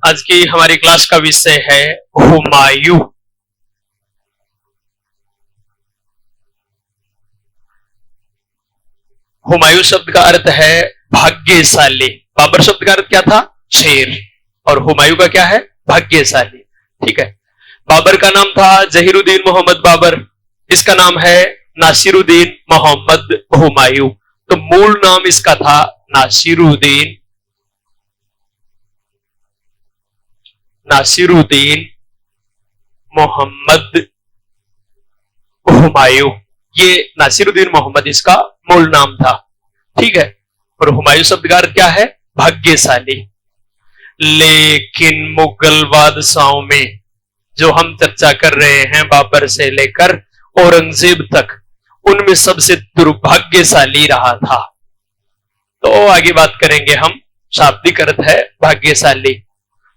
आज की हमारी क्लास का विषय है हुमायूं। हुमायूं शब्द का अर्थ है भाग्यशाली। बाबर शब्द का अर्थ क्या था? शेर। और हुमायूं का क्या है? भाग्यशाली। ठीक है। बाबर का नाम था जहीरुद्दीन मोहम्मद बाबर। इसका नाम है नासिरुद्दीन मोहम्मद हुमायूं। तो मूल नाम इसका था नासिरुद्दीन मोहम्मद हुमायूं। ये नासिरुद्दीन मोहम्मद इसका मूल नाम था। ठीक है। और हुमायूं शब्द का अर्थ क्या है? भाग्यशाली। लेकिन मुगल बादशाहों में जो हम चर्चा कर रहे हैं बाबर से लेकर औरंगजेब तक, उनमें सबसे दुर्भाग्यशाली रहा था। तो आगे बात करेंगे हम। शाब्दिक अर्थ है भाग्यशाली।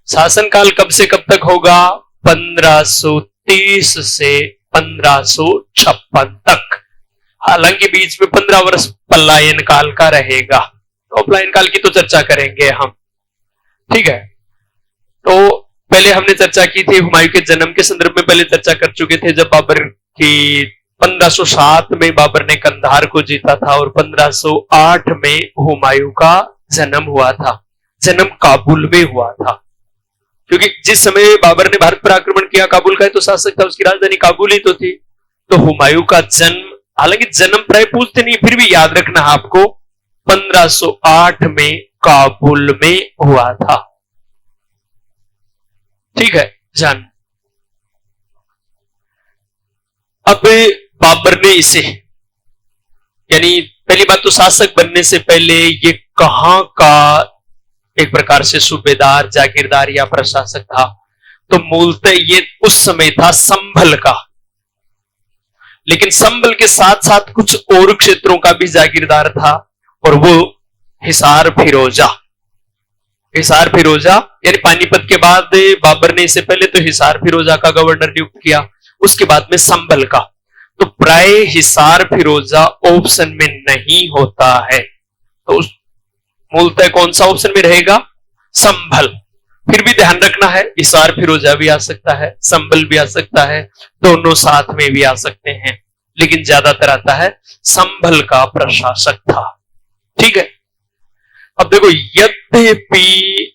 शासनकाल कब से कब तक होगा? 1530 से 1556 तक। हालांकि बीच में 15 वर्ष पलायन काल का रहेगा। तो पलायन काल की तो चर्चा करेंगे हम। ठीक है। तो पहले हमने चर्चा की थी हुमायूं के जन्म के संदर्भ में, पहले चर्चा कर चुके थे जब बाबर की 1507 में बाबर ने कंधार को जीता था और 1508 में हुमायूं का जन्म हुआ था। जन्म काबुल में हुआ था, क्योंकि जिस समय बाबर ने भारत पर आक्रमण किया, काबुल का तो शासक था, उसकी राजधानी काबुल ही तो थी। तो हुमायूं का जन्म, हालांकि जन्म प्राय पूछते नहीं, फिर भी याद रखना आपको, 1508 में काबुल में हुआ था। ठीक है जान। अब बाबर ने इसे, यानी पहली बात तो शासक बनने से पहले ये कहां का एक प्रकार से सूबेदार, जागीरदार या प्रशासक था? तो मूलतः ये उस समय था संभल का। लेकिन संभल के साथ साथ कुछ और क्षेत्रों का भी जागीरदार था, और वो हिसार फिरोजा। हिसार फिरोजा यानी पानीपत के बाद बाबर ने इससे पहले तो हिसार फिरोजा का गवर्नर नियुक्त किया, उसके बाद में संभल का। तो प्राय हिसार फिरोजा ऑप्शन में नहीं होता है। तो उस मूलतः कौन सा ऑप्शन में रहेगा? संभल। फिर भी ध्यान रखना है, हिसार फिरोजा भी आ सकता है, संभल भी आ सकता है, दोनों साथ में भी आ सकते हैं, लेकिन ज्यादातर आता है संभल का प्रशासक था। ठीक है। अब देखो, यद्यपि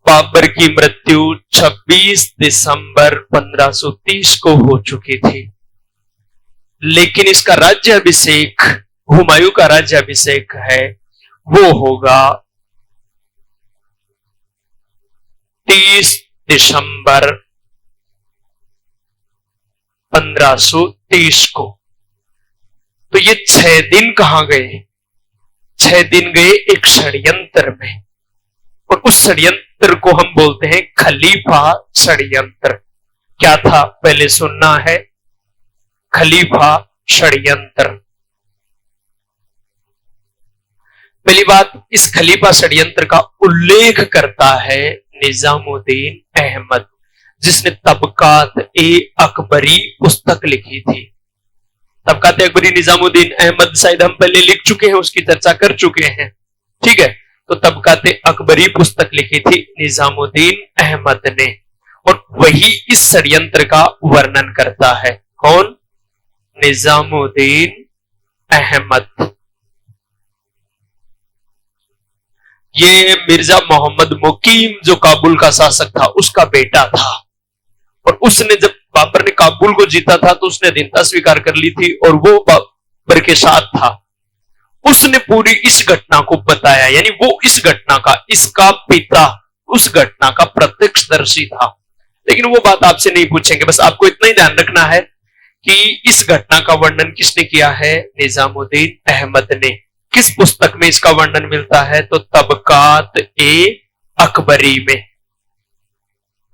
बाबर की मृत्यु 26 दिसंबर 1530 को हो चुकी थी, लेकिन इसका राज्याभिषेक, हुमायूं का राज्याभिषेक है, वो होगा 30 दिसंबर 1530 को। तो ये 6 दिन कहां गए? 6 दिन गए एक षड्यंत्र में, और उस षड्यंत्र को हम बोलते हैं खलीफा षड्यंत्र। क्या था पहले सुनना है? खलीफा षड्यंत्र। पहली बात, इस खलीफा षड्यंत्र का उल्लेख करता है निजामुद्दीन अहमद, जिसने तबकात-ए-अकबरी पुस्तक लिखी थी। तबकात-ए-अकबरी निजामुद्दीन अहमद शायद हम पहले लिख चुके हैं, उसकी चर्चा कर चुके हैं। ठीक है। तो तबकात-ए-अकबरी पुस्तक लिखी थी निजामुद्दीन अहमद ने, और वही इस षड्यंत्र का वर्णन करता है। कौन? निजामुद्दीन अहमद। ये मिर्जा मोहम्मद मुकीम जो काबुल का शासक था, उसका बेटा था। और उसने जब बाबर ने काबुल को जीता था तो उसने अधीनता स्वीकार कर ली थी, और वो बाबर के साथ था। उसने पूरी इस घटना को बताया, यानी वो इस घटना का, इसका पिता उस घटना का प्रत्यक्षदर्शी था। लेकिन वो बात आपसे नहीं पूछेंगे, बस आपको इतना ही ध्यान रखना है कि इस घटना का वर्णन किसने किया है? निजामुद्दीन अहमद ने। किस पुस्तक में इसका वर्णन मिलता है? तो तबकात-ए-अकबरी में।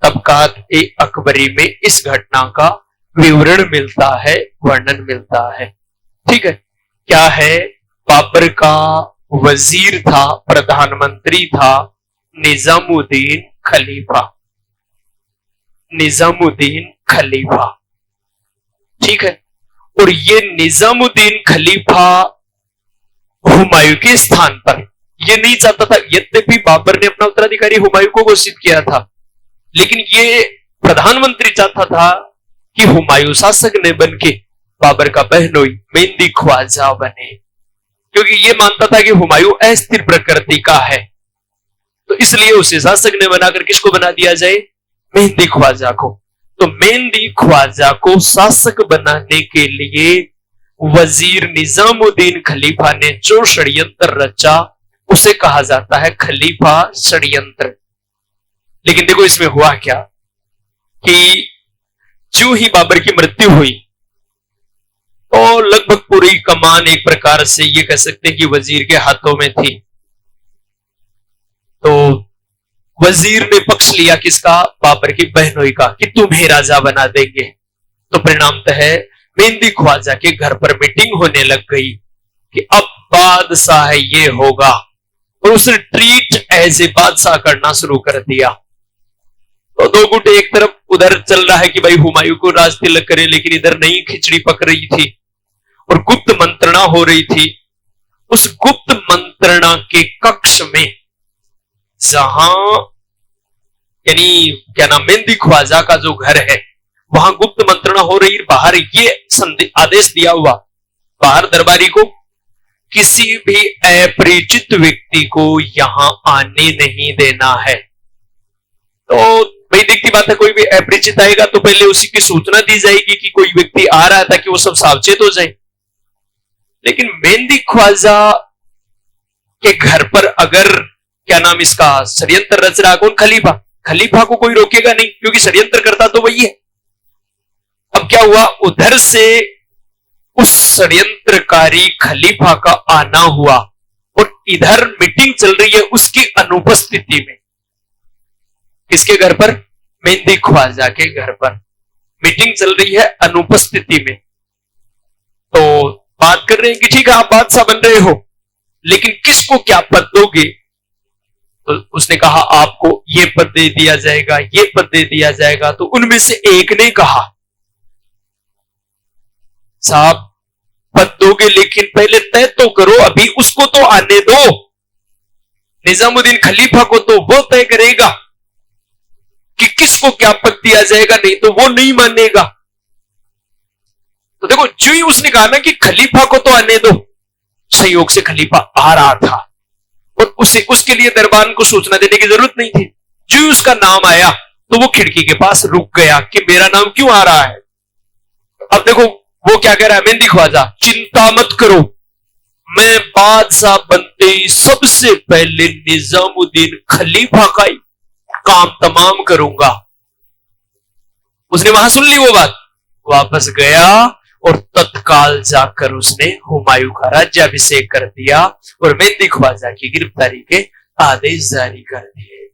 तबकात-ए-अकबरी में इस घटना का विवरण मिलता है, वर्णन मिलता है। ठीक है। क्या है? बाबर का वजीर था, प्रधानमंत्री था निजामुद्दीन खलीफा। निजामुद्दीन खलीफा। ठीक है। और ये निजामुद्दीन खलीफा हुमायूं के स्थान पर, ये नहीं चाहता था। यद्यपि बाबर ने अपना उत्तराधिकारी हुमायूं को घोषित किया था, लेकिन ये प्रधानमंत्री चाहता था कि हुमायूं शासक ने बन के बाबर का बहनोई मेहंदी ख्वाजा बने, क्योंकि ये मानता था कि हुमायूं अस्थिर प्रकृति का है। तो इसलिए उसे शासक ने बनाकर किसको बना दिया जाए? मेहंदी ख्वाजा को। तो मेहंदी ख्वाजा को शासक बनाने के लिए वजीर निजामुद्दीन खलीफा ने जो षड्यंत्र रचा उसे कहा जाता है खलीफा षड्यंत्र। लेकिन देखो इसमें हुआ क्या कि जो ही बाबर की मृत्यु हुई तो लगभग पूरी कमान एक प्रकार से ये कह सकते हैं कि वजीर के हाथों में थी। तो वजीर ने पक्ष लिया किसका? बाबर की बहनोई का, कि तुम्हें राजा बना देंगे। तो परिणामतः मेहंदी ख्वाजा के घर पर मीटिंग होने लग गई कि अब बादशाह ये होगा, और उसने ट्रीट एज ए बादशाह करना शुरू कर दिया। तो दो गुट एक तरफ उधर चल रहा है कि भाई हुमायूं को राज तिलक करे, लेकिन इधर नई खिचड़ी पक रही थी और गुप्त मंत्रणा हो रही थी। उस गुप्त मंत्रणा के कक्ष में जहां यानी क्या नाम मेहंदी ख्वाजा का जो घर है वहां गुप्त मंत्रणा हो रही। बाहर ये आदेश दिया हुआ बाहर दरबारी को, किसी भी अपरिचित व्यक्ति को यहां आने नहीं देना है। तो भाई देखती बात है, कोई भी अपरिचित आएगा तो पहले उसी की सूचना दी जाएगी कि कोई व्यक्ति आ रहा है, ताकि वो सब सावचेत हो जाए। लेकिन मेहंदी ख्वाजा के घर पर अगर क्या नाम इसका षड्यंत्र रच रहा, कौन? खलीफा। खलीफा को कोई रोकेगा नहीं, क्योंकि षड्यंत्र करता तो वही है। अब क्या हुआ, उधर से उस षड्यंत्रकारी खलीफा का आना हुआ और इधर मीटिंग चल रही है उसकी अनुपस्थिति में। किसके घर पर? मेहंदी ख्वाजा के घर पर मीटिंग चल रही है अनुपस्थिति में। तो बात कर रहे हैं कि ठीक है आप बादशाह बन रहे हो, लेकिन किसको क्या पद दोगे? तो उसने कहा आपको ये पद दे दिया जाएगा, ये पद दे दिया जाएगा। तो उनमें से एक ने कहा साहब पद दोगे, लेकिन पहले तय तो करो, अभी उसको तो आने दो। निजामुद्दीन खलीफा को तो वो तय करेगा कि किसको क्या पद दिया जाएगा, नहीं तो वो नहीं मानेगा। तो देखो जो ही उसने कहा ना कि खलीफा को तो आने दो, संयोग से खलीफा आ रहा था और उसे उसके लिए दरबान को सूचना देने की जरूरत नहीं थी। जो ही उसका नाम आया तो वो खिड़की के पास रुक गया कि मेरा नाम क्यों आ रहा है। अब देखो वो क्या कह रहा है मेहंदी ख्वाजा, चिंता मत करो, मैं बादशाह बनते ही सबसे पहले निजामुद्दीन खलीफा का ही काम तमाम करूंगा। उसने वहां सुन ली वो बात, वापस गया और तत्काल जाकर उसने हुमायूं का राज्याभिषेक कर दिया और मेहंदी ख्वाजा की गिरफ्तारी के आदेश जारी कर दिए।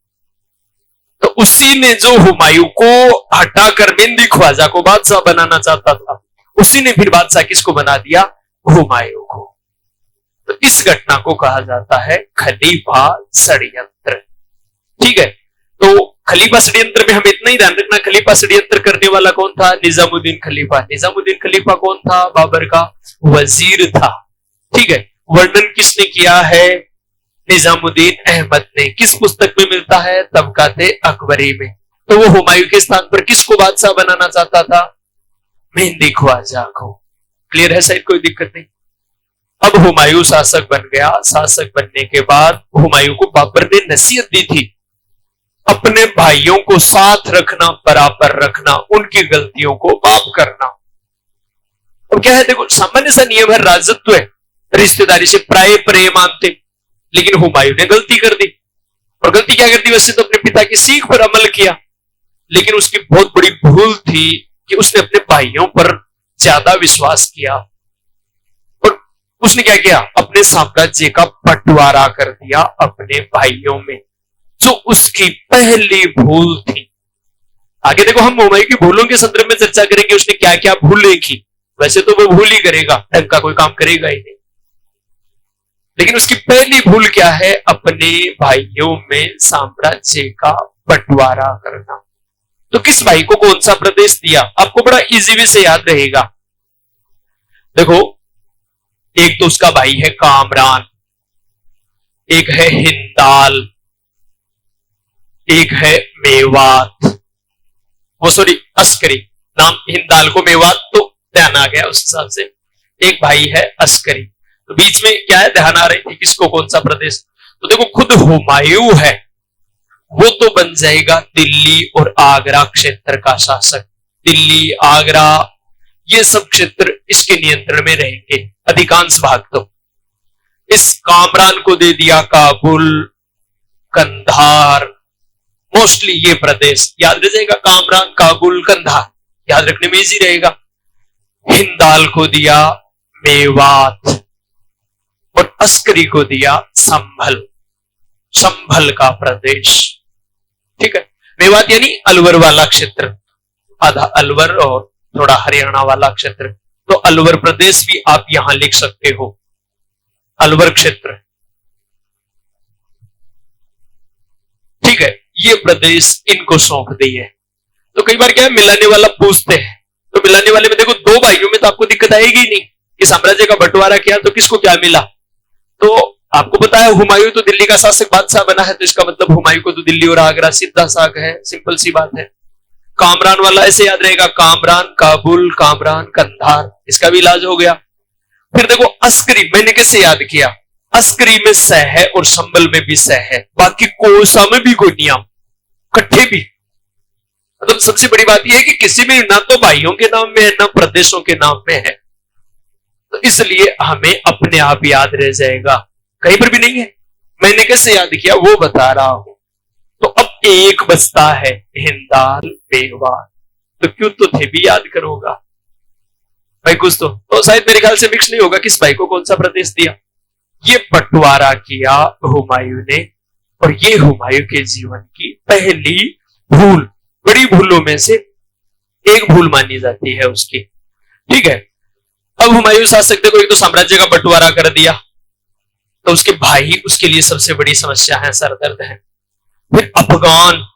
तो उसी ने जो हुमायूं को हटाकर मेहंदी ख्वाजा को बादशाह बनाना चाहता था, उसी ने फिर बादशाह किसको बना दिया? हुमायूं को। तो इस घटना को कहा जाता है खलीफा षड्यंत्र। ठीक है, तो खलीफा षड्यंत्र में हमें इतना ही ध्यान रखना, खलीफा षड्यंत्र करने वाला कौन था? निजामुद्दीन खलीफा। निजामुद्दीन खलीफा कौन था? बाबर का वजीर था। ठीक है, वर्णन किसने किया है? निजामुद्दीन अहमद ने। किस पुस्तक में मिलता है? तबकाते अकबरी में। तो वो हुमायूं के स्थान पर किसको बादशाह बनाना चाहता था? मेहंदी ख्वाजा को। क्लियर है शायद, कोई दिक्कत नहीं। अब हुमायूं शासक बन गया। शासक बनने के बाद हुमायूं को बाबर ने नसीहत दी थी अपने भाइयों को साथ रखना, बराबर रखना, उनकी गलतियों को माफ करना। अब क्या है, देखो सामान्य सा नियम है, राजत्व है, रिश्तेदारी से प्राय प्रेय मानते, लेकिन हुमायूं ने गलती कर दी। और गलती क्या कर दी? वैसे तो अपने पिता की सीख पर अमल किया, लेकिन उसकी बहुत बड़ी भूल थी कि उसने अपने भाइयों पर ज्यादा विश्वास किया और उसने क्या किया? अपने साम्राज्य का बंटवारा कर दिया अपने भाइयों में, जो उसकी पहली भूल थी। आगे देखो हम हुमायूं की भूलों के संदर्भ में चर्चा करेंगे, उसने क्या क्या भूलें की। वैसे तो वो भूल ही करेगा, ढंग का कोई काम करेगा ही नहीं, लेकिन उसकी पहली भूल क्या है? अपने भाइयों में साम्राज्य का बंटवारा करना। तो किस भाई को कौन सा प्रदेश दिया? आपको बड़ा इजी वे से याद रहेगा। देखो एक तो उसका भाई है कामरान, एक है हिंदाल, एक है मेवात, वो सॉरी अस्करी। नाम हिंदाल को मेवात तो ध्यान आ गया उस हिसाब से। एक भाई है अस्करी। तो बीच में क्या है, ध्यान आ रही थी किसको कौन सा प्रदेश। तो देखो खुद हुमायूं है वो तो बन जाएगा दिल्ली और आगरा क्षेत्र का शासक। दिल्ली, आगरा, ये सब क्षेत्र इसके नियंत्रण में रहेंगे, अधिकांश भाग। तो इस कामरान को दे दिया काबुल, कंधार, मोस्टली ये प्रदेश याद रह जाएगा, कामरान, काबुल, कंधार, याद रखने में इजी रहेगा। हिंदाल को दिया मेवात और अस्करी को दिया संभल, संभल का प्रदेश। ठीक है, मेवात यानी अलवर वाला क्षेत्र, आधा अलवर और थोड़ा हरियाणा वाला क्षेत्र। तो अलवर प्रदेश भी आप यहां लिख सकते हो, अलवर क्षेत्र। ठीक है, ये प्रदेश इनको सौंप दिए। तो कई बार क्या है, मिलाने वाला पूछते हैं, तो मिलाने वाले में देखो दो भाइयों में तो आपको दिक्कत आएगी नहीं कि साम्राज्य का बंटवारा किया तो किसको क्या मिला। तो आपको पता है हुमायूं तो दिल्ली का शासक बादशाह बना है, तो इसका मतलब हुमायूं को तो दिल्ली और आगरा सीधा साग है, सिंपल सी बात है। कामरान वाला ऐसे याद रहेगा, कामरान, काबुल, कामरान, कंधार, इसका भी इलाज हो गया। फिर देखो अस्करी, मैंने कैसे याद किया, अस्करी में स है और संबल में भी स है, बाकी कोसा में भी कोई नियम, कट्ठे भी। मतलब सबसे बड़ी बात यह है कि किसी भी ना तो भाइयों के नाम में है ना प्रदेशों के नाम में है, तो इसलिए हमें अपने आप याद रह जाएगा, कहीं पर भी नहीं है। मैंने कैसे याद किया वो बता रहा हूं। तो अब एक बचता है हिंदाल, मेवात, तो क्यों तो थे भी याद करोगा भाई कुछ तो शायद मेरे ख्याल से मिक्स नहीं होगा किस भाई को कौन सा प्रदेश दिया। ये बंटवारा किया हुमायूं ने, और ये हुमायूं के जीवन की पहली भूल, बड़ी भूलों में से एक भूल मानी जाती है उसकी। ठीक है, अब हुमायूं शासक देखो, एक तो साम्राज्य का बंटवारा कर दिया, तो उसके भाई उसके लिए सबसे बड़ी समस्या है, सरदर्द है। फिर अफगान,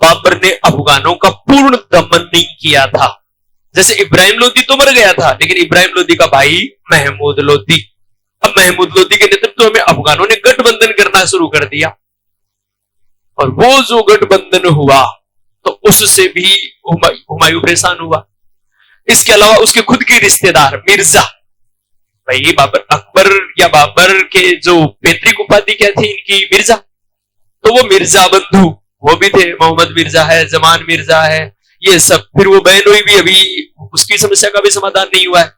बाबर ने अफगानों का पूर्ण दमन नहीं किया था। जैसे इब्राहिम लोदी तो मर गया था, लेकिन इब्राहिम लोदी का भाई महमूद लोदी, अब महमूद लोदी के नेतृत्व में अफगानों ने गठबंधन करना शुरू कर दिया, और वो जो गठबंधन हुआ तो उससे भी हुमायूं परेशान हुआ। इसके अलावा उसके खुद के रिश्तेदार मिर्जा, भाई बाबर, अकबर या बाबर के जो पैतृक उपाधि क्या थी इनकी, मिर्जा, तो वो मिर्जा बंधु वो भी थे, मोहम्मद मिर्जा है, जमान मिर्जा है, ये सब। फिर वो बहनोई भी अभी उसकी समस्या का भी समाधान नहीं हुआ है।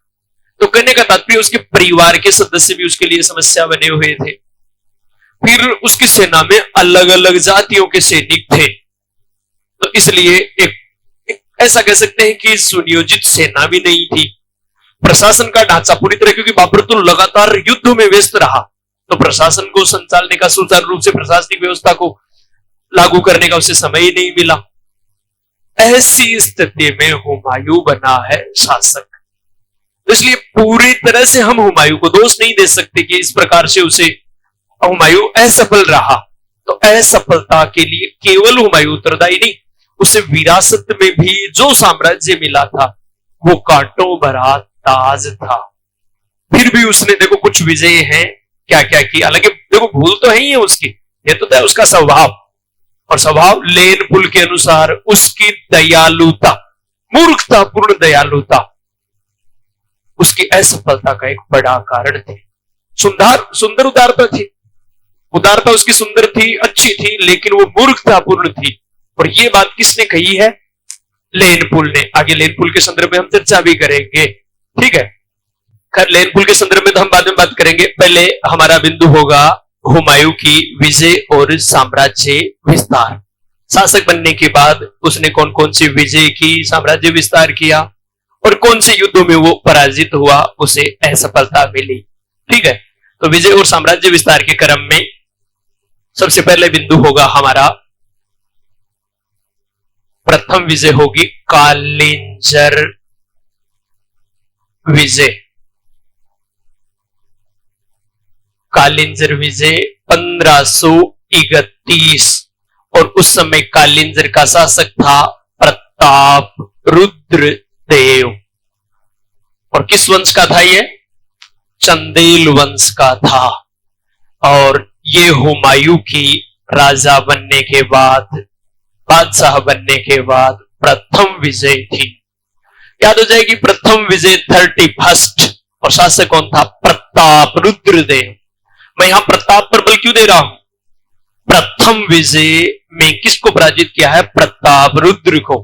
तो कहने का तात्पर्य उसके परिवार के सदस्य भी उसके लिए समस्या बने हुए थे। फिर उसकी सेना में अलग अलग जातियों के सैनिक थे, तो इसलिए एक ऐसा कह सकते हैं कि सुनियोजित सेना भी नहीं थी। प्रशासन का ढांचा पूरी तरह, क्योंकि बाबर तो लगातार युद्ध में व्यस्त रहा, तो प्रशासन को संचालने का, सुचारू रूप से प्रशासनिक व्यवस्था को लागू करने का उसे समय ही नहीं मिला। ऐसी स्थिति में हुमायूं बना है शासक, इसलिए पूरी तरह से हम हुमायूं को दोष नहीं दे सकते कि इस प्रकार से उसे हुमायूं असफल रहा। तो असफलता के लिए केवल हुमायूं उत्तरदायी नहीं, उसे विरासत में भी जो साम्राज्य मिला था वो कांटों भरा ताज था। फिर भी उसने देखो कुछ विजय हैं क्या क्या की, हालांकि देखो भूल तो है ही है उसकी, ये तो था उसका स्वभाव, और स्वभाव लेन पुल के अनुसार उसकी दयालुता, मूर्खतापूर्ण दयालुता उसकी असफलता का एक बड़ा कारण थे। सुंदर उदारता थी, उदारता उसकी सुंदर थी, अच्छी थी, लेकिन वो मूर्खतापूर्ण थी। और ये बात किसने कही है? लेनपुल ने। आगे लेनपुल के संदर्भ में हम चर्चा भी करेंगे, ठीक है। खैर लेनपुल के संदर्भ में तो हम बाद में बात करेंगे, पहले हमारा बिंदु होगा हुमायूं की विजय और साम्राज्य विस्तार। शासक बनने के बाद उसने कौन कौन सी विजय की, साम्राज्य विस्तार किया, और कौन से युद्धों में वो पराजित हुआ, उसे असफलता मिली, ठीक है। तो विजय और साम्राज्य विस्तार के क्रम में सबसे पहले बिंदु होगा हमारा, प्रथम विजय होगी कालिंजर विजय। कालिंजर विजय 1531, और उस समय कालिंजर का शासक था प्रताप रुद्र देव। और किस वंश का था ये? चंदेल वंश का था। और ये हुमायूं की राजा बनने के बाद, बादशाह बनने के बाद प्रथम विजय थी। याद हो जाएगी, प्रथम विजय 31। और शासक कौन था? प्रताप रुद्रदेव। मैं यहां प्रताप पर बल क्यों दे रहा हूं? प्रथम विजय में किसको पराजित किया है? प्रताप रुद्र को।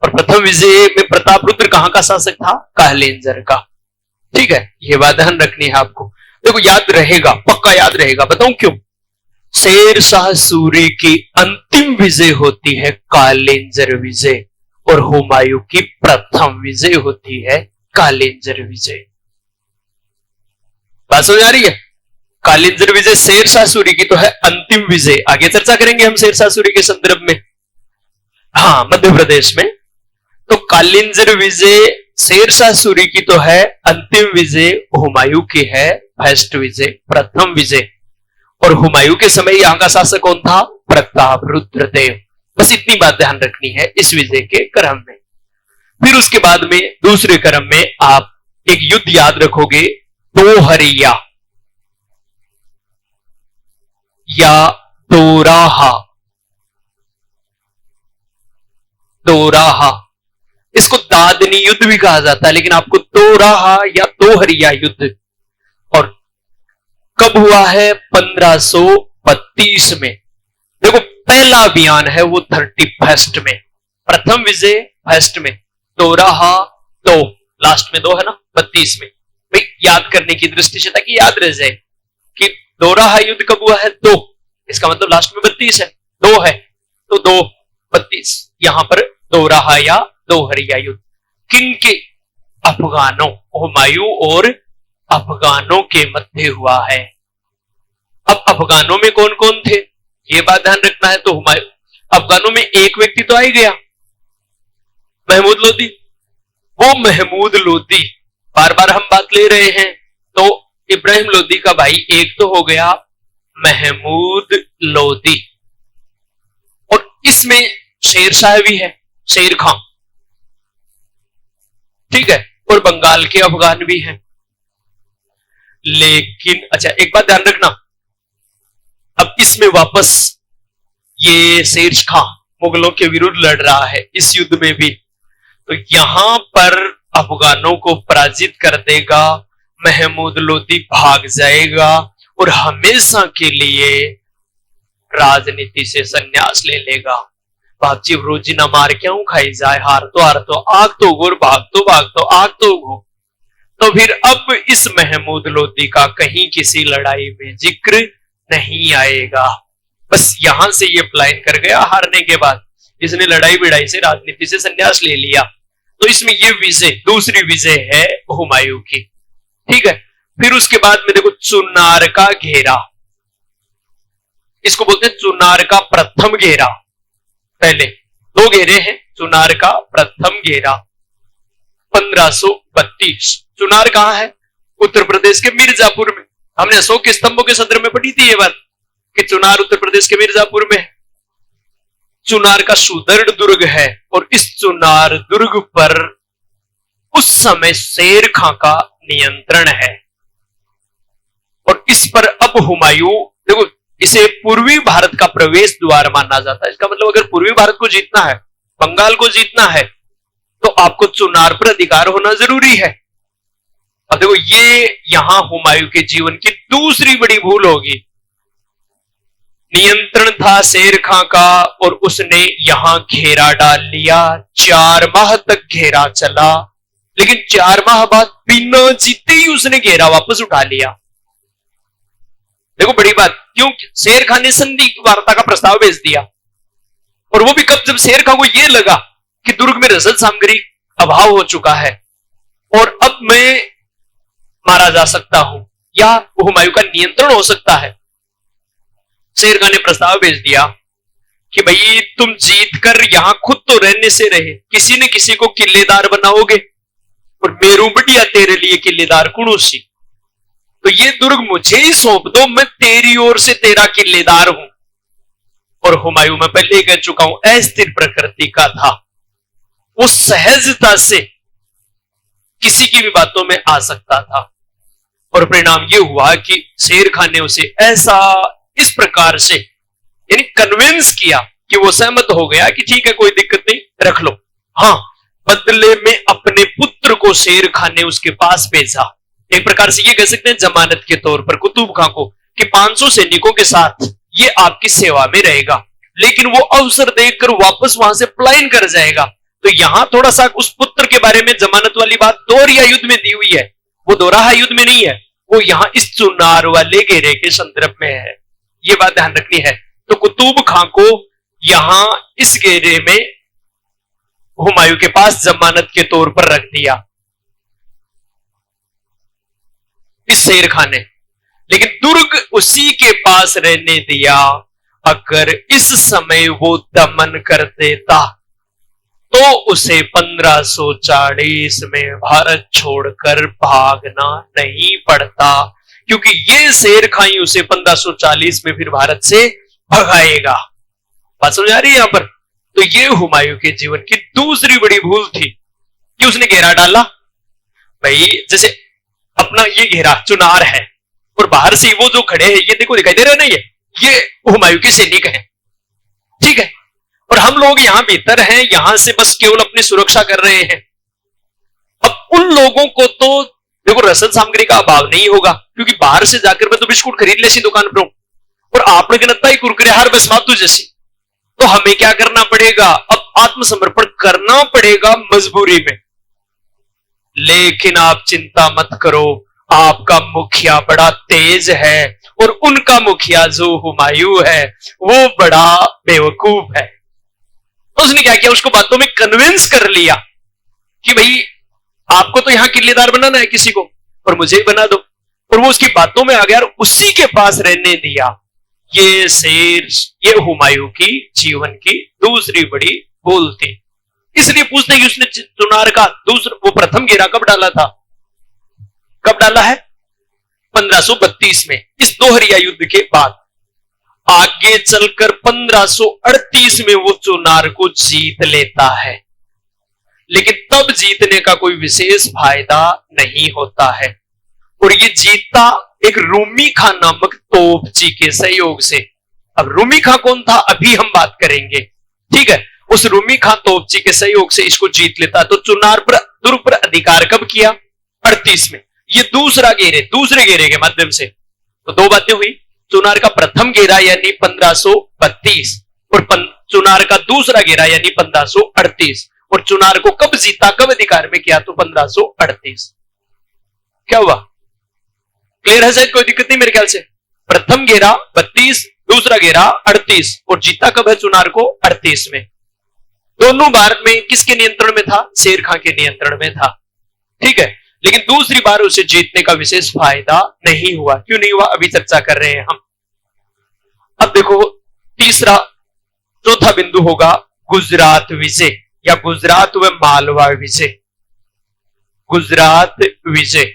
और प्रथम विजय में प्रताप रुद्र कहां का शासक था? काहलेंजर का। ठीक है, यह बात ध्यान रखनी है आपको। देखो याद रहेगा, पक्का याद रहेगा। बताऊं क्यों? शेर शाह सूरी की अंतिम विजय होती है काहलेंजर विजय, और हुमायूं की प्रथम विजय होती है काहलेंजर विजय। बात समझ आ रही है? काहलेंजर विजय शेर शाह सूरी की तो है अंतिम विजय। आगे चर्चा करेंगे हम शेर शाह सूरी के संदर्भ में। हाँ, मध्य प्रदेश में। तो काहलेंजर विजय शेर शाह सूरी की तो है अंतिम विजय, हुमायूं की है फर्स्ट विजय, प्रथम विजय। और हुमायूं के समय यहां का शासक कौन था? प्रताप रुद्रदेव। बस इतनी बात ध्यान रखनी है इस विजय के क्रम में। फिर उसके बाद में दूसरे क्रम में आप एक युद्ध याद रखोगे, दोहरिया या दोराहा। दोराहा, इसको दादनी युद्ध भी कहा जाता है, लेकिन आपको दोराहा या दोहरिया युद्ध। और कब हुआ है? 1532 में। देखो पहला अभियान है वो 31 में, प्रथम विजय फर्स्ट में, दोराहा दो, लास्ट में दो है ना, 32 में। भाई याद करने की दृष्टि से, ताकि याद रह जाए कि दोराहा युद्ध कब हुआ है? 2, इसका मतलब लास्ट में 32 है, 2 है तो 2 32। यहां पर दोराहा या दोहरिया युद्ध किन के? अफगानों, हुमायूं और अफगानों के मध्य हुआ है। अब अफगानों में कौन कौन थे ये बात ध्यान रखना है। तो हुमायूं, अफगानों में एक व्यक्ति तो आ ही गया, महमूद लोदी। वो महमूद लोदी, बार बार हम बात ले रहे हैं, तो इब्राहिम लोदी का भाई एक तो हो गया महमूद लोदी। और इसमें शेर शाह भी है, शेर खां, ठीक है, और बंगाल के अफगान भी हैं। लेकिन अच्छा एक बात ध्यान रखना, अब इसमें वापस ये शेर खां मुगलों के विरुद्ध लड़ रहा है इस युद्ध में भी, तो यहां पर अफगानों को पराजित कर देगा, महमूद लोदी भाग जाएगा और हमेशा के लिए राजनीति से संन्यास ले लेगा। बापजी रोजी ना मार क्यों खाई जाए, हार तो आग तो उगो, भाग तो आग तो उगो। तो फिर अब इस महमूद लोदी का कहीं किसी लड़ाई में जिक्र नहीं आएगा। बस यहां से ये प्लान कर गया, हारने के बाद इसने लड़ाई भिड़ाई से, राजनीति से संन्यास ले लिया। तो इसमें ये विजय, दूसरी विजय है हुमायूं की, ठीक है। फिर उसके बाद में देखो चुनार का घेरा, इसको बोलते हैं चुनार का प्रथम घेरा। पहले 2 घेरे हैं, चुनार का प्रथम घेरा 1532। चुनार कहां है? उत्तर प्रदेश के मिर्जापुर में। हमने अशोक के स्तंभों के संदर्भ में पढ़ी थी ये बात कि चुनार उत्तर प्रदेश के मिर्जापुर में है। चुनार का सुदृढ़ दुर्ग है और इस चुनार दुर्ग पर उस समय शेर खां का नियंत्रण है। और इस पर अब हुमायूं, देखो इसे पूर्वी भारत का प्रवेश द्वार माना जाता है। इसका मतलब अगर पूर्वी भारत को जीतना है, बंगाल को जीतना है, तो आपको चुनार पर अधिकार होना जरूरी है। अब देखो ये यहां हुमायूं के जीवन की दूसरी बड़ी भूल होगी। नियंत्रण था शेर खां का और उसने यहां घेरा डाल लिया। 4 माह तक घेरा चला, लेकिन 4 माह बाद बिना जीते ही उसने घेरा वापस उठा लिया। देखो बड़ी बात, क्यों? शेर खां ने संधि वार्ता का प्रस्ताव भेज दिया, और वो भी कब? जब शेर खां को यह लगा कि दुर्ग में रसद सामग्री अभाव हो चुका है और अब मैं मारा जा सकता हूं या हुमायूं का नियंत्रण हो सकता है। शेर खां ने प्रस्ताव भेज दिया कि भाई तुम जीत कर यहां खुद तो रहने से रहे, किसी न किसी को किलेदार बनाओगे, और मेरू बढ़िया तेरे लिए किलेदार कुणुसी, तो ये दुर्ग मुझे ही सौंप दो, मैं तेरी ओर से तेरा किलेदार हूं। और हुमायूं मैं पहले ही कह चुका हूं अस्थिर प्रकृति का था, वो सहजता से किसी की भी बातों में आ सकता था। और परिणाम यह हुआ कि शेर खान ने उसे ऐसा इस प्रकार से यानी कन्विंस किया कि वो सहमत हो गया कि ठीक है कोई दिक्कत नहीं, रख लो। हाँ, बदले में अपने पुत्र को शेर खान ने उसके पास भेजा। एक प्रकार से ये कह सकते हैं जमानत के तौर पर कुतुब खां को कि 500 सैनिकों के साथ ये आपकी सेवा में रहेगा, लेकिन वो अवसर देखकर वापस वहां से पलायन कर जाएगा। तो यहां थोड़ा सा उस पुत्र के बारे में जमानत वाली बात दोहरिया युद्ध में दी हुई है, वो दोहरा युद्ध में नहीं है, वो यहां इस चुनार वाले घेरे के संदर्भ में है। ये बात ध्यान रखनी है। तो कुतुब खां को यहां इस घेरे में हुमायूं के पास जमानत के तौर पर रख दिया इस शेर खान ने, लेकिन दुर्ग उसी के पास रहने दिया। अगर इस समय वो दमन कर देता तो उसे 1540 में भारत छोड़कर भागना नहीं पड़ता, क्योंकि ये शेर खां ही उसे 1540 में फिर भारत से भगाएगा। बात समझ आ रही है यहां पर? तो ये हुमायूं के जीवन की दूसरी बड़ी भूल थी कि उसने घेरा डाला। भाई जैसे अपना ये घेरा चुनार है और बाहर से वो जो खड़े हैं ये देखो दिखाई दे रहे हैं ना, ये हुमायूं के सैनिक हैं, ठीक है, और हम लोग यहां भीतर हैं, यहां से बस केवल अपनी सुरक्षा कर रहे हैं। अब उन लोगों को तो देखो रसद सामग्री का अभाव नहीं होगा, क्योंकि बाहर से जाकर मैं तो बिस्कुट खरीद ले सी दुकान पर हूं, और आपने गिनता ही कुरकुरे हर बस मातू जैसी। तो हमें क्या करना पड़ेगा? अब आत्मसमर्पण करना पड़ेगा मजबूरी में। लेकिन आप चिंता मत करो, आपका मुखिया बड़ा तेज है और उनका मुखिया जो हुमायूं है वो बड़ा बेवकूफ है। तो उसने क्या किया? उसको बातों में कन्विंस कर लिया कि भाई आपको तो यहां किलेदार बनाना है किसी को, और मुझे ही बना दो, और वो उसकी बातों में आ गया और उसी के पास रहने दिया। ये शेर, ये हुमायूं की जीवन की दूसरी बड़ी भूल थी। इसलिए पूछते हैं कि उसने चुनार का वो प्रथम घेरा कब डाला था? कब डाला है? 1532 में, इस दोहरिया युद्ध के बाद। आगे चलकर 1538 में वो चुनार को जीत लेता है, लेकिन तब जीतने का कोई विशेष फायदा नहीं होता है, और ये जीतता एक रूमी खां नामक तोपची के सहयोग से। अब रूमी खां कौन था अभी हम बात करेंगे, ठीक है। उस रूमी खां तोपची के सहयोग से इसको जीत लेता। तो चुनार पर दुर्ग पर अधिकार कब किया? 38 में। ये दूसरे घेरे के माध्यम से। तो दो बातें हुई, चुनार का प्रथम घेरा यानी 1532 और चुनार का दूसरा घेरा यानी 1538। और चुनार को कब जीता, कब अधिकार में किया? तो 1538। क्या हुआ? क्लियर है? शायद कोई दिक्कत नहीं मेरे ख्याल से। प्रथम घेरा 32, दूसरा घेरा 38, और जीता कब है चुनार को? 38 में। दोनों बार में किसके नियंत्रण में था? शेर खां के नियंत्रण में था, ठीक है। लेकिन दूसरी बार उसे जीतने का विशेष फायदा नहीं हुआ। क्यों नहीं हुआ? अभी चर्चा कर रहे हैं हम। अब देखो चौथा बिंदु होगा गुजरात विजय या गुजरात व मालवा विजय। गुजरात विजय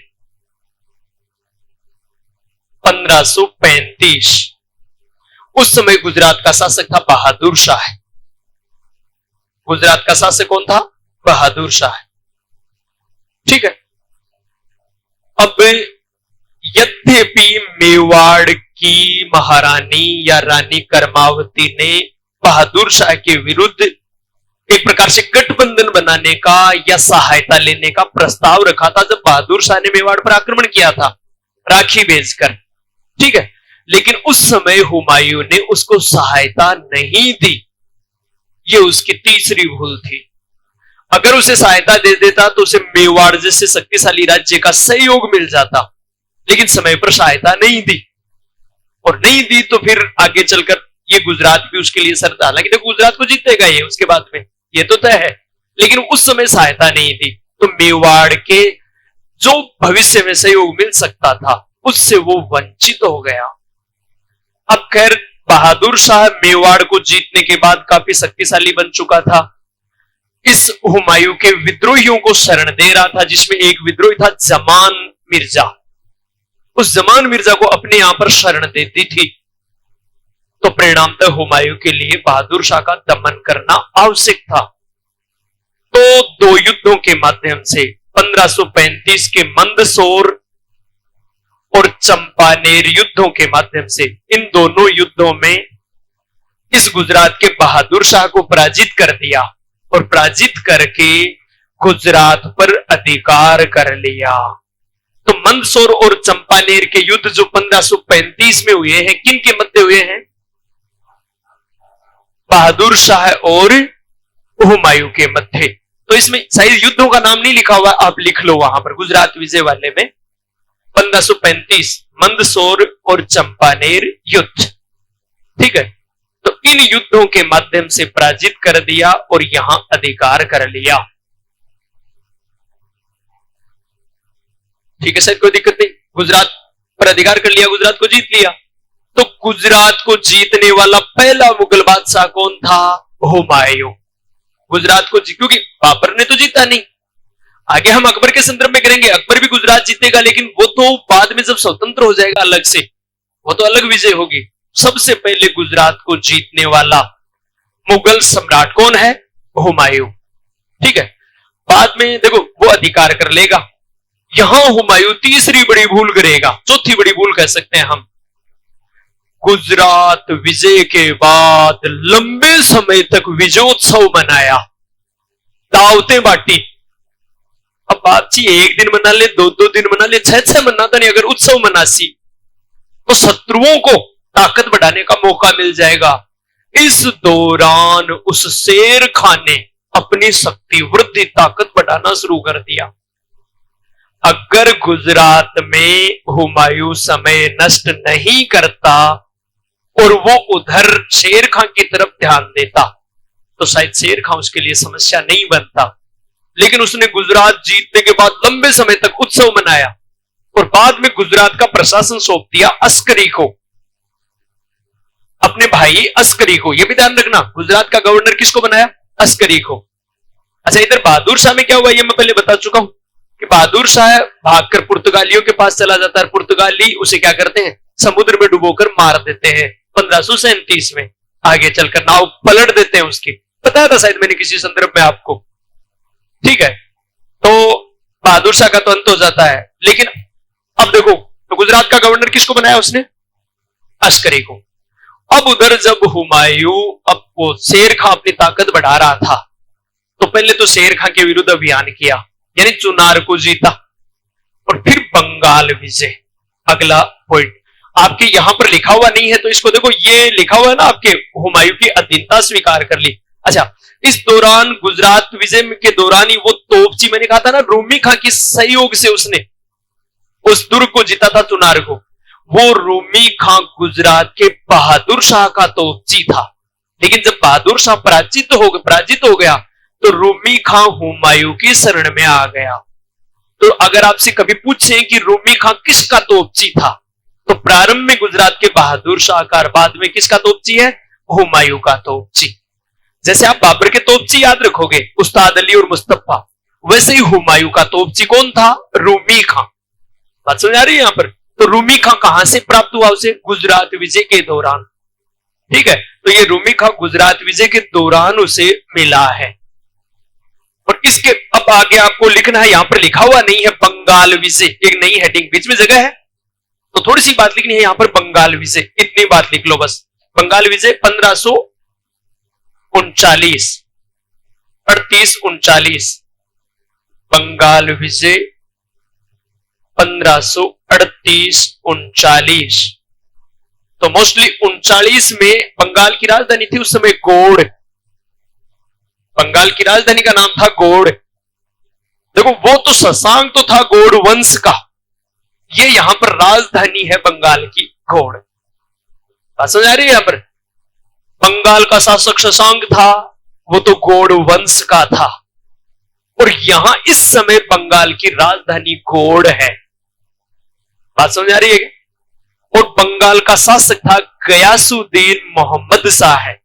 1535। उस समय गुजरात का शासक था बहादुर शाह। गुजरात का शासक कौन था? बहादुर शाह, ठीक है। अब यद्यपि मेवाड़ की महारानी या रानी कर्मावती ने बहादुर शाह के विरुद्ध एक प्रकार से गठबंधन बनाने का या सहायता लेने का प्रस्ताव रखा था जब बहादुर शाह ने मेवाड़ पर आक्रमण किया था राखी भेजकर, ठीक है, लेकिन उस समय हुमायूं ने उसको सहायता नहीं दी। यह उसकी तीसरी भूल थी। अगर उसे सहायता दे देता तो उसे मेवाड़ जैसे शक्तिशाली राज्य का सहयोग मिल जाता, लेकिन समय पर सहायता नहीं दी, और नहीं दी तो फिर आगे चलकर ये गुजरात भी उसके लिए शर्त। हालांकि देखो गुजरात को जीतेगा ये उसके बाद में, ये तो तय है, लेकिन उस समय सहायता नहीं दी तो मेवाड़ के जो भविष्य में सहयोग मिल सकता था उससे वो वंचित हो गया। अब खैर बहादुर शाह मेवाड़ को जीतने के बाद काफी शक्तिशाली बन चुका था। इस हुमायूं के विद्रोहियों को शरण दे रहा था, जिसमें एक विद्रोही था जमान मिर्जा। उस जमान मिर्जा को अपने यहां पर शरण देती थी। तो परिणामतः हुमायूं के लिए बहादुर शाह का दमन करना आवश्यक था। तो दो युद्धों के माध्यम से 1535 के मंदसौर और चंपानेर युद्धों के माध्यम से, इन दोनों युद्धों में इस गुजरात के बहादुर शाह को पराजित कर दिया और पराजित करके गुजरात पर अधिकार कर लिया। तो मंदसौर और चंपानेर के युद्ध जो 1535 में हुए हैं, किन के मध्य हुए हैं? बहादुर शाह और हुमायूं के मध्य। तो इसमें शायद युद्धों का नाम नहीं लिखा हुआ, आप लिख लो वहां पर गुजरात विजय वाले में 1535 मंदसौर और चंपानेर युद्ध। ठीक है, तो इन युद्धों के माध्यम से पराजित कर दिया और यहां अधिकार कर लिया। ठीक है, शायद कोई दिक्कत नहीं, गुजरात पर अधिकार कर लिया, गुजरात को जीत लिया। तो गुजरात को जीतने वाला पहला मुगल बादशाह कौन था? हुमायूं। गुजरात को क्योंकि बाबर ने तो जीता नहीं, आगे हम अकबर के संदर्भ में करेंगे, अकबर भी गुजरात जीतेगा, लेकिन वो तो बाद में जब स्वतंत्र हो जाएगा अलग से, वो तो अलग विजय होगी। सबसे पहले गुजरात को जीतने वाला मुगल सम्राट कौन है? हुमायूं। ठीक है, बाद में देखो वो अधिकार कर लेगा। यहां हुमायूं तीसरी बड़ी भूल करेगा, चौथी बड़ी भूल कह सकते हैं हम। गुजरात विजय के बाद लंबे समय तक विजयोत्सव मनाया, दावतें बांटी। अब बाप जी एक दिन मना ले, दो दो दिन मना ले, छह मनाता नहीं, अगर उत्सव मनासी तो शत्रुओं को ताकत बढ़ाने का मौका मिल जाएगा। इस दौरान उस शेर खान ने अपनी शक्ति वृद्धि ताकत बढ़ाना शुरू कर दिया। अगर गुजरात में हुमायूं समय नष्ट नहीं करता और वो उधर शेर खान की तरफ ध्यान देता तो शायद शेर खान उसके लिए समस्या नहीं बनता। लेकिन उसने गुजरात जीतने के बाद लंबे समय तक उत्सव मनाया और बाद में गुजरात का प्रशासन सौंप दिया अस्करी को, अपने भाई अस्करी को। यह भी ध्यान रखना, गुजरात का गवर्नर किसको बनाया? अस्करी को। अच्छा, इधर बहादुर शाह में क्या हुआ, यह मैं पहले बता चुका हूं कि बहादुर शाह भागकर पुर्तगालियों के पास चला जाता है। पुर्तगाली उसे क्या करते हैं? समुद्र में डुबोकर मार देते हैं 1537 में। आगे चलकर नाव पलट देते हैं उसकी, बताया था शायद मैंने किसी संदर्भ में आपको। ठीक है, तो बहादुर शाह का तो अंत हो जाता है। लेकिन अब देखो, तो गुजरात का गवर्नर किसको बनाया उसने? अस्करी को। अब उधर जब हुमायूं अब वो शेर खां अपनी ताकत बढ़ा रहा था तो पहले तो शेर खां के विरुद्ध अभियान किया, यानी चुनार को जीता, और फिर बंगाल विजय। अगला पॉइंट आपके यहां पर लिखा हुआ नहीं है तो इसको देखो, ये लिखा हुआ है ना आपके, हुमायूं की अधीनता स्वीकार कर ली। अच्छा, इस दौरान गुजरात विजय के दौरान ही वो तोपची, मैंने कहा था ना, रूमी खां के सहयोग से उसने उस दुर्ग को जीता था, चुनार को। वो रूमी खां गुजरात के बहादुर शाह का तोपची था। लेकिन जब बहादुर शाह पराजित हो गया तो रूमी खां हुमायूं की शरण में आ गया। तो अगर आपसे कभी पूछें कि रूमी खां किसका तोपची था तो प्रारंभ में गुजरात के बहादुर शाह का, बाद में किसका तोपची है? हुमायूं का तोपची। जैसे आप बाबर के तोपची याद रखोगे, उस्ताद अली और मुस्तफा, वैसे ही हुमायूं का तोपची कौन था? रूमी खां। बात समझ आ रही है यहां पर? तो रूमी खां कहां से प्राप्त हुआ उसे? गुजरात विजय के दौरान। ठीक है, तो ये रूमी खां गुजरात विजय के दौरान उसे मिला है। और इसके अब आगे आपको लिखना है, यहां पर लिखा हुआ नहीं है बंगाल विजय, एक नई हेडिंग, बीच में जगह है तो थोड़ी सी बात लिखनी है यहां पर, बंगाल विजय, इतनी बात लिख लो बस। बंगाल विजय 1539, 38-39, बंगाल विजय 1538-39। तो मोस्टली 39 में बंगाल की राजधानी थी उस समय गौड़। बंगाल की राजधानी का नाम था गौड़। देखो, वो तो शशांक तो था गौड़ वंश का, ये यहां पर राजधानी है बंगाल की गौड़। बात समझ आ रही है? यहां पर बंगाल का शासक शशांक था, वो तो गौड़ वंश का था, और यहां इस समय बंगाल की राजधानी गौड़ है। बात समझ आ रही है? और बंगाल का शासक था गयासुद्दीन मोहम्मद शाह है।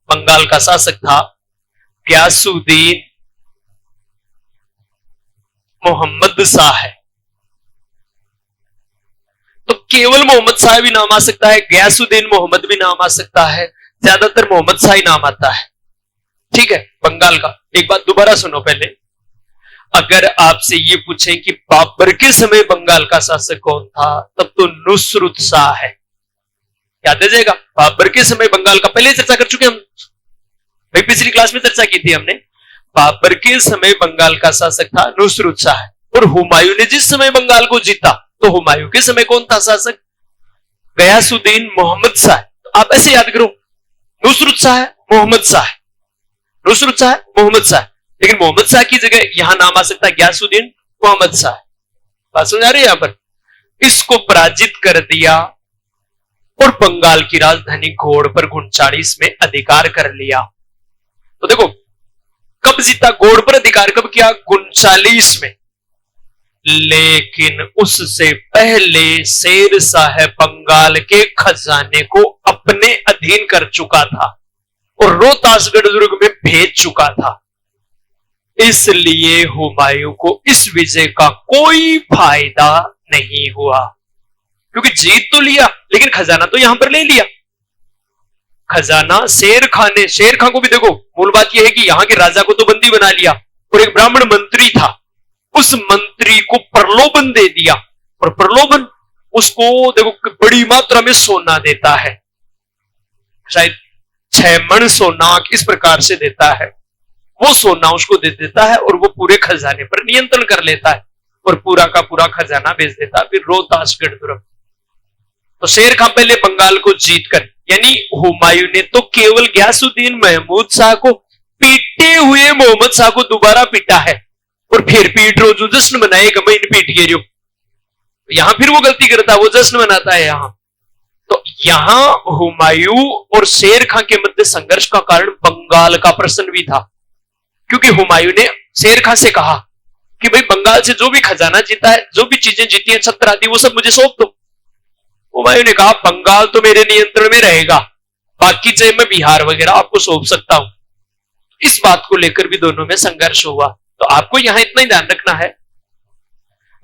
बंगाल का शासक था गयासुद्दीन मोहम्मद शाह है। तो केवल मोहम्मद शाह भी नाम आ सकता है, गयासुद्दीन मोहम्मद भी नाम आ सकता है, ज्यादातर मोहम्मद शाह ही नाम आता है। ठीक है, बंगाल का। एक बात दोबारा सुनो पहले, अगर आपसे ये पूछें कि बाबर के समय बंगाल का शासक कौन था, तब तो नुसरत शाह है। याद आ जाएगा, बाबर के समय बंगाल का पहले चर्चा कर चुके हम भाई, पिछली क्लास में चर्चा की थी हमने। बाबर के समय बंगाल का शासक था नुसरत शाह, और हुमायूं ने जिस समय बंगाल को जीता, तो हुमायूं के समय कौन था शासक? गयासुद्दीन मोहम्मद शाह। तो आप ऐसे याद करो, नुसरत शाह मोहम्मद शाह, नुसरत शाह मोहम्मद शाह, लेकिन मोहम्मद शाह की जगह यहां नाम आ सकता है गयासुद्दीन मोहम्मद शाह। बात समझ आ रही है? यहां पर इसको पराजित कर दिया और बंगाल की राजधानी घोड़ पर 39 में अधिकार कर लिया। तो देखो कब जीता, घोड़ पर अधिकार कब किया? 39 में। लेकिन उससे पहले शेर शाह बंगाल के खजाने को अपने अधीन कर चुका था और रोहतासगढ़ दुर्ग में भेज चुका था। इसलिए हुमायूं को इस विजय का कोई फायदा नहीं हुआ, क्योंकि जीत तो लिया लेकिन खजाना तो यहां पर ले लिया। खजाना शेर खां ने, शेर खां को भी देखो, मूल बात यह है कि यहां के राजा को तो बंदी बना लिया, और एक ब्राह्मण मंत्री था, उस मंत्री को प्रलोभन दे दिया, और प्रलोभन उसको देखो बड़ी मात्रा में सोना देता है, शायद 6 मन सोना इस प्रकार से देता है। वो सोना उसको दे देता है और वो पूरे खजाने पर नियंत्रण कर लेता है और पूरा का पूरा खजाना बेच देता है। फिर रोहतासगढ़ दुर्ग। तो शेर खां पहले बंगाल को जीतकर, यानी हुमायूं ने तो केवल गयासुद्दीन महमूद शाह को पीटे हुए मोहम्मद शाह को दोबारा पीटा है, और फिर पीट रो जो जश्न मनाएगा, मैं इन पीट गिरो। यहां फिर वो गलती करता है, वो जश्न मनाता है यहां। तो यहां हुमायूं और शेर खां के मध्य संघर्ष का कारण बंगाल का प्रश्न भी था, क्योंकि हुमायूं ने शेर खां से कहा कि भाई बंगाल से जो भी खजाना जीता है, जो भी चीजें जीती हैं, छत्र आदि, वो सब मुझे सौंप दो। हुमायूं ने कहा बंगाल तो मेरे नियंत्रण में रहेगा, बाकी चाहे मैं बिहार वगैरह आपको सौंप सकता हूं। इस बात को लेकर भी दोनों में संघर्ष हुआ। तो आपको यहां इतना ही ध्यान रखना है,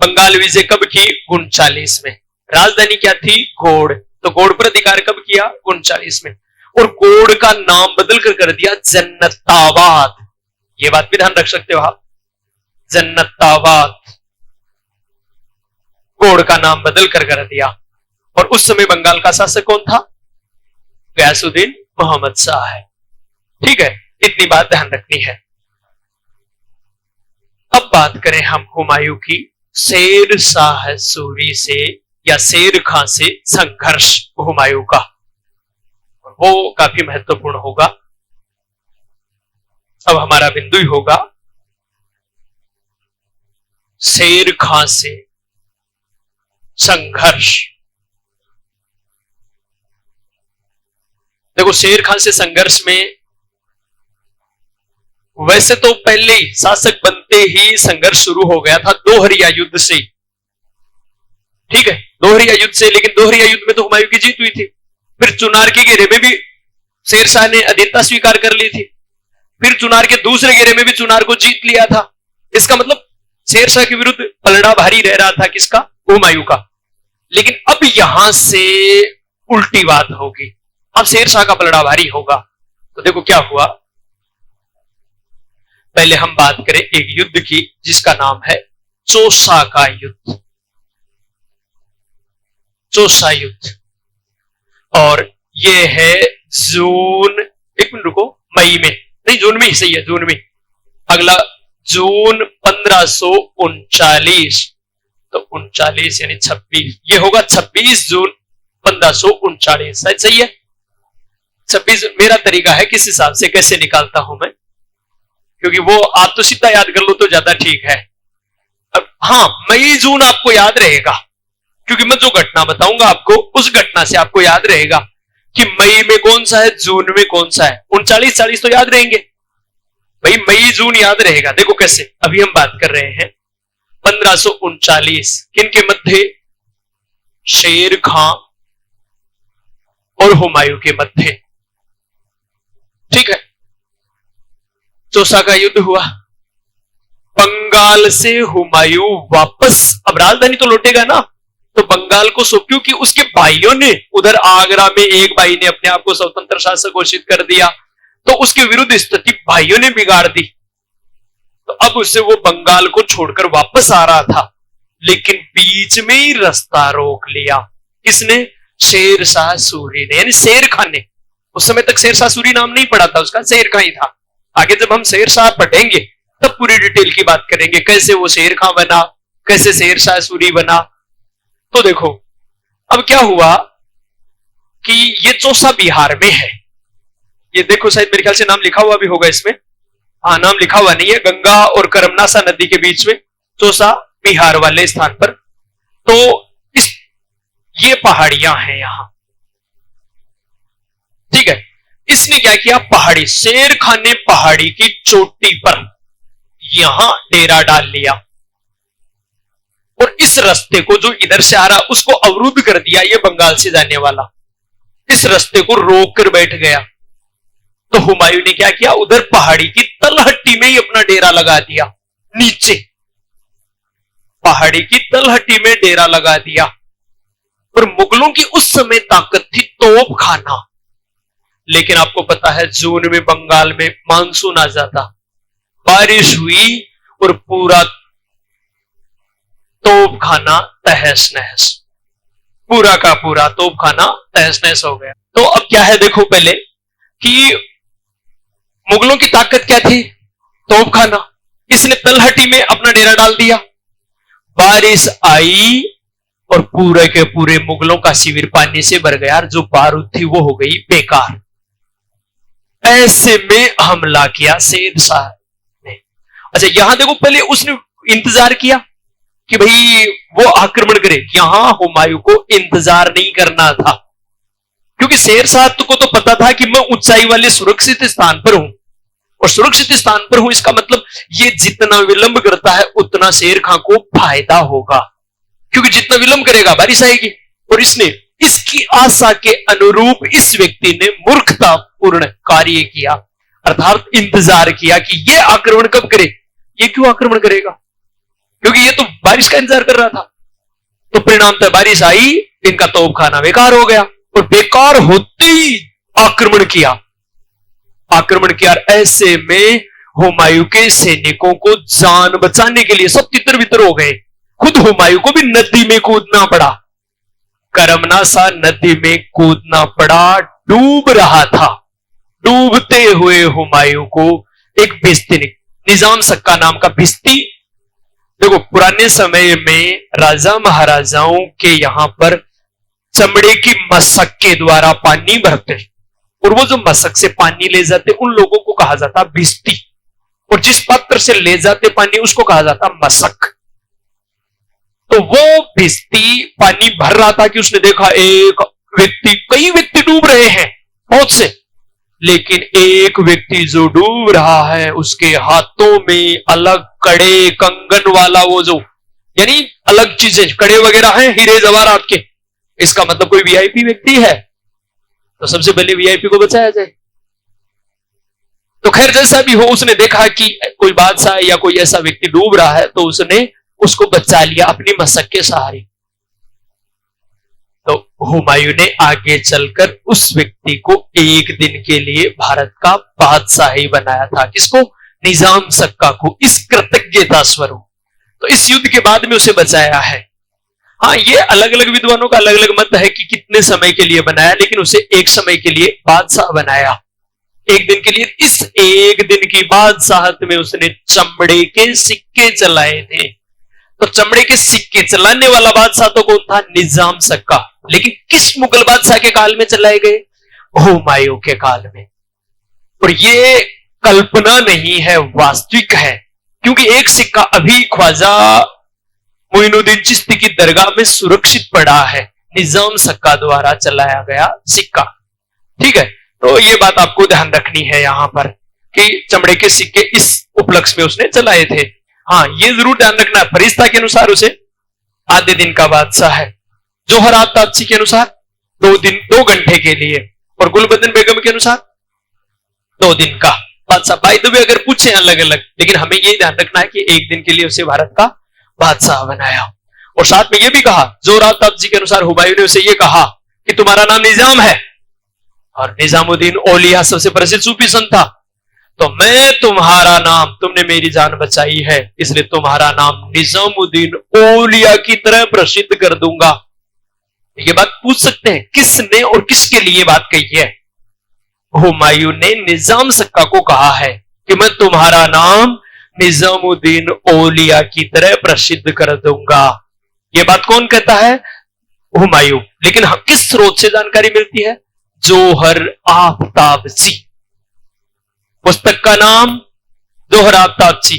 बंगाल विजय कब की? 39 में। राजधानी क्या थी? घोड़। तो घोड़ पर अधिकार कब किया? 39 में। और घोड़ का नाम बदल कर दिया जन्नताबाद। ये बात भी ध्यान रख सकते हो आप, जन्नताबाद। घोड़ का नाम बदल कर दिया। और उस समय बंगाल का शासक कौन था? गयासुद्दीन मोहम्मद शाह है। ठीक है, इतनी बात ध्यान रखनी है। अब बात करें हम हुमायूं की शेर शाह सूरी से या शेर खां से संघर्ष हुमायूं का, वो काफी महत्वपूर्ण होगा। अब हमारा बिंदु ही होगा शेर खां से संघर्ष। देखो शेर खां से संघर्ष में वैसे तो पहले ही शासक बनते ही संघर्ष शुरू हो गया था दोहरिया युद्ध से। ठीक है, दोहरिया युद्ध से, लेकिन दोहरिया युद्ध में तो हुमायूं की जीत हुई थी। फिर चुनार के घेरे में भी शेर शाह ने अधीनता स्वीकार कर ली थी। फिर चुनार के दूसरे घेरे में भी चुनार को जीत लिया था। इसका मतलब शेर शाह के विरुद्ध पलड़ा भारी रह रहा था किसका? हुमायूं का। लेकिन अब यहां से उल्टी बात होगी, अब शेर शाह का पलड़ा भारी होगा। तो देखो क्या हुआ। पहले हम बात करें एक युद्ध की जिसका नाम है चौसा का युद्ध। चौसा युद्ध, और यह है जून, एक मिनट रुको, मई में नहीं, जून में ही सही है, जून में। अगला जून 1539, तो 39 यानी 26, ये होगा 26 जून 1539, शायद सही है 26। मेरा तरीका है किस हिसाब से कैसे निकालता हूं मैं, क्योंकि वो आप तो सीधा याद कर लो तो ज्यादा ठीक है। अब हाँ, मई जून आपको याद रहेगा, क्योंकि मैं जो घटना बताऊंगा आपको, उस घटना से आपको याद रहेगा कि मई में कौन सा है, जून में कौन सा है। 39-40 तो याद रहेंगे भाई, मई जून याद रहेगा। देखो कैसे, अभी हम बात कर रहे हैं 1539 किनके मध्य? शेर खां और हुमायूं के मध्य। ठीक है, चौसा का युद्ध हुआ। बंगाल से हुमायूं वापस, अब राजधानी तो लौटेगा ना, तो बंगाल को सौंप, क्योंकि उसके भाइयों ने उधर आगरा में एक भाई ने अपने आप को स्वतंत्र शासक घोषित कर दिया, तो उसके विरुद्ध स्थिति भाइयों ने बिगाड़ दी। तो तो अब उससे वो बंगाल को छोड़कर वापस आ रहा था, लेकिन बीच में ही रास्ता रोक लिया। किसने? शेर शाह सूरी ने, यानी शेर खान ने। उस समय तक शेर शाह सूरी नाम नहीं पड़ा था उसका, शेर खां ही था। आगे जब हम शेर शाह पढ़ेंगे तब पूरी डिटेल की बात करेंगे, कैसे वो शेर खां बना, कैसे शेर शाह सूरी बना। तो देखो अब क्या हुआ कि ये चौसा बिहार में है। ये देखो शायद मेरे ख्याल से नाम लिखा हुआ भी होगा इसमें। हाँ, नाम लिखा हुआ नहीं है। गंगा और करमनासा नदी के बीच में चौसा बिहार वाले स्थान पर। तो ये पहाड़ियां हैं यहां, ठीक है। इसने क्या किया, पहाड़ी, शेर खान ने पहाड़ी की चोटी पर यहां डेरा डाल लिया और इस रास्ते को जो इधर से आ रहा उसको अवरुद्ध कर दिया, ये बंगाल से जाने वाला इस रास्ते को रोक कर बैठ गया। तो हुमायूं ने क्या किया, उधर पहाड़ी की तलहट्टी में ही अपना डेरा लगा दिया, नीचे पहाड़ी की तलहट्टी में डेरा लगा दिया। और मुगलों की उस समय ताकत थी तोप खाना, लेकिन आपको पता है जून में बंगाल में मानसून आ जाता, बारिश हुई और पूरा तोप खाना तहस नहस, पूरा का पूरा तोप खाना तहस नहस हो गया। तो अब क्या है, देखो पहले कि मुगलों की ताकत क्या थी, तोप खाना। इसने तलहटी में अपना डेरा डाल दिया, बारिश आई और पूरे के पूरे मुगलों का शिविर पानी से भर गया, जो बारूद थी वो हो गई बेकार। ऐसे में हमला किया शेर शाह ने। अच्छा यहां देखो, पहले उसने इंतजार किया कि भाई वो आक्रमण करे, यहां हुमायूं को इंतजार नहीं करना था, क्योंकि शेर शाह को तो पता था कि मैं ऊंचाई वाले सुरक्षित स्थान पर हूं, और सुरक्षित स्थान पर हूं इसका मतलब ये जितना विलंब करता है उतना शेर खां को फायदा होगा, क्योंकि जितना विलंब करेगा बारिश आएगी। और इसने इसकी आशा के अनुरूप इस व्यक्ति ने मूर्खतापूर्ण कार्य किया, अर्थात इंतजार किया कि ये आक्रमण कब करे। ये क्यों आक्रमण करेगा, क्योंकि ये तो बारिश का इंतजार कर रहा था। तो परिणामतः बारिश आई, इनका तोपखाना बेकार हो गया, और बेकार होते ही आक्रमण किया। ऐसे में हुमायूं के सैनिकों को जान बचाने के लिए सब तितर बितर हो गए, खुद हुमायूं को भी नदी में कूदना पड़ा, करमनासा नदी में कूदना पड़ा, डूब रहा था। डूबते हुए हुमायूं को एक भिस्ती, निजाम सक्का नाम का भिस्ती, देखो पुराने समय में राजा महाराजाओं के यहां पर चमड़े की मशक के द्वारा पानी भरते, और वो जो मशक से पानी ले जाते उन लोगों को कहा जाता भिस्ती, और जिस पात्र से ले जाते पानी उसको कहा जाता मशक। तो वो भिस्ती पानी भर रहा था कि उसने देखा एक व्यक्ति, कई व्यक्ति डूब रहे हैं बहुत से, लेकिन एक व्यक्ति जो डूब रहा है उसके हाथों में अलग कड़े कंगन वाला, वो जो यानी अलग चीजें, कड़े वगैरह हैं हीरे जवाहरात के, इसका मतलब कोई वीआईपी व्यक्ति है, तो सबसे पहले वीआईपी को बचाया जाए। तो खैर जैसा भी हो, उसने देखा कि कोई बादशाह या कोई ऐसा व्यक्ति डूब रहा है, तो उसने उसको बचा लिया अपनी मशक के सहारे। तो हुमायूं ने आगे चलकर उस व्यक्ति को एक दिन के लिए भारत का बादशाही बनाया था। किसको? निजाम सक्का को, इस कृतज्ञता स्वरूप। तो इस युद्ध के बाद में उसे बचाया है। हाँ, ये अलग अलग विद्वानों का अलग अलग मत है कि कितने समय के लिए बनाया, लेकिन उसे एक समय के लिए बादशाह बनाया, एक दिन के लिए। इस एक दिन की बादशाहत में उसने चमड़े के सिक्के चलाए थे। तो चमड़े के सिक्के चलाने वाला बादशाह तो कौन था? निजाम सक्का। लेकिन किस मुगल बादशाह के काल में चलाए गए? हुमायूं के काल में। और ये कल्पना नहीं है, वास्तविक है, क्योंकि एक सिक्का अभी ख्वाजा मोइनुद्दीन चिश्ती की दरगाह में सुरक्षित पड़ा है, निजाम सक्का द्वारा चलाया गया सिक्का। ठीक है, तो ये बात आपको ध्यान रखनी है यहां पर कि चमड़े के सिक्के इस उपलक्ष्य में उसने चलाए थे। हाँ, ये जरूर ध्यान रखना है, फरिश्ता के अनुसार उसे आधे दिन का बादशाह है, जोहरात तापसी के अनुसार 2 घंटे के लिए, और गुलबदन बेगम के अनुसार 2 दिन का बादशाह। बाय द वे अगर पूछे अलग अलग, लेकिन हमें ये ध्यान रखना है कि एक दिन के लिए उसे भारत का बादशाह बनाया। और साथ में ये भी कहा, जोहरात तापसी के अनुसार हुमायूं ने उसे ये कहा कि तुम्हारा नाम निजाम है, और निजामुद्दीन औलिया सबसे प्रसिद्ध सूफी संत था, तो मैं तुम्हारा नाम, तुमने मेरी जान बचाई है इसलिए तुम्हारा नाम निजामुद्दीन औलिया की तरह प्रसिद्ध कर दूंगा। ये बात पूछ सकते हैं किसने और किसके लिए बात कही है? हुमायूं ने निजाम सक्का को कहा है कि मैं तुम्हारा नाम निजामुद्दीन औलिया की तरह प्रसिद्ध कर दूंगा। यह बात कौन कहता है? हुमायूं। लेकिन किस स्रोत से जानकारी मिलती है? जोहर आफ्ताबची। पुस्तक का नाम जोहर आफ्ताबची,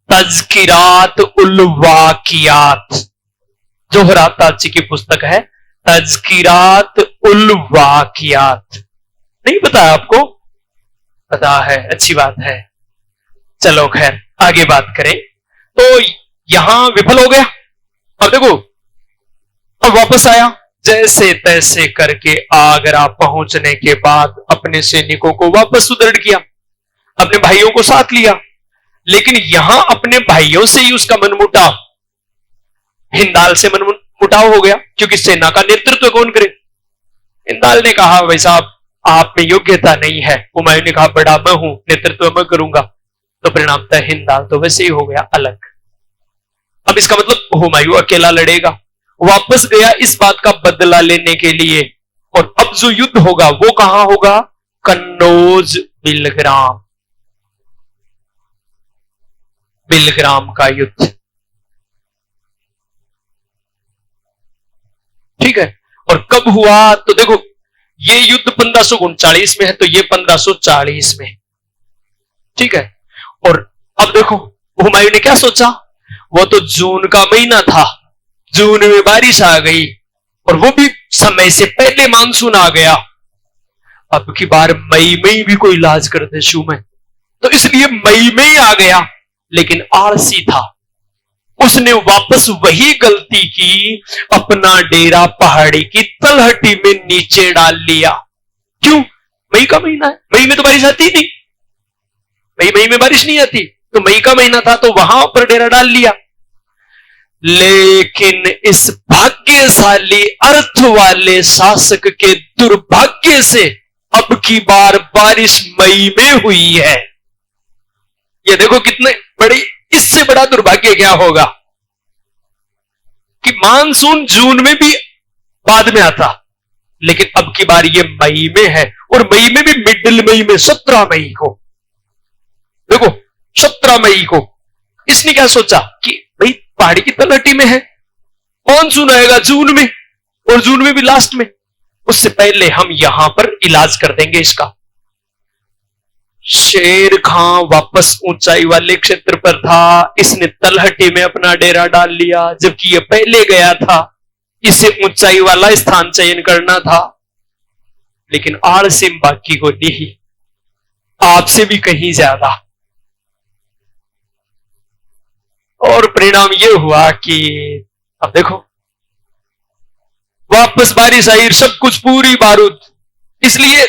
तज़किरात उल वाकियात। जोहर आफ्ताबची की पुस्तक है तज़किरात उल वाकियात। नहीं पता है आपको? पता है, अच्छी बात है। चलो खैर आगे बात करें। तो यहां विफल हो गया। अब देखो, अब वापस आया, जैसे तैसे करके आगरा पहुंचने के बाद अपने सैनिकों को वापस सुदृढ़ किया, अपने भाइयों को साथ लिया। लेकिन यहां अपने भाइयों से ही उसका मनमुटाव, हिंदाल से मनमुटाव हो गया, क्योंकि सेना का नेतृत्व कौन करे? हिंदाल ने कहा भाई साहब आप में योग्यता नहीं है। हुमायूं ने कहा बड़ा मैं हूं, नेतृत्व मैं करूंगा। तो परिणामतः हिंदाल तो वैसे ही हो गया अलग। अब इसका मतलब हुमायूं अकेला लड़ेगा। वापस गया इस बात का बदला लेने के लिए। और अब जो युद्ध होगा वो कहां होगा? कन्नौज बिलग्राम, बिलग्राम का युद्ध। ठीक है। और कब हुआ? तो देखो ये युद्ध 1539 में है, तो ये 1540 में। ठीक है। और अब देखो हुमायूं ने क्या सोचा? वो तो जून का महीना था, जून में बारिश आ गई और वो भी समय से पहले मानसून आ गया। अब की बार मई में भी कोई इलाज कर दे शू में, तो इसलिए मई में ही आ गया। लेकिन आलसी था, उसने वापस वही गलती की, अपना डेरा पहाड़ी की तलहटी में नीचे डाल लिया। क्यों? मई का महीना है, मई में तो बारिश आती नहीं, मई में बारिश नहीं आती, तो मई का महीना था तो वहां पर डेरा डाल लिया। लेकिन इस भाग्यशाली अर्थ वाले शासक के दुर्भाग्य से अब की बार बारिश मई में हुई है। ये देखो कितने बड़ी, इससे बड़ा दुर्भाग्य क्या होगा कि मानसून जून में भी बाद में आता, लेकिन अब की बार ये मई में है। और मई में भी मिडिल मई में, 17 मई को। देखो 17 मई को इसने क्या सोचा कि भाई पहाड़ी की तलहटी में है, मानसून आएगा जून में, और जून में भी लास्ट में, उससे पहले हम यहां पर इलाज कर देंगे इसका। शेर खां वापस ऊंचाई वाले क्षेत्र पर था, इसने तलहटी में अपना डेरा डाल लिया, जबकि यह पहले गया था। इसे ऊंचाई वाला स्थान चयन करना था, लेकिन आलसिम बाकी को नहीं, आपसे भी कहीं ज्यादा। और परिणाम यह हुआ कि अब देखो वापस बारिश आई, सब कुछ पूरी बारूद। इसलिए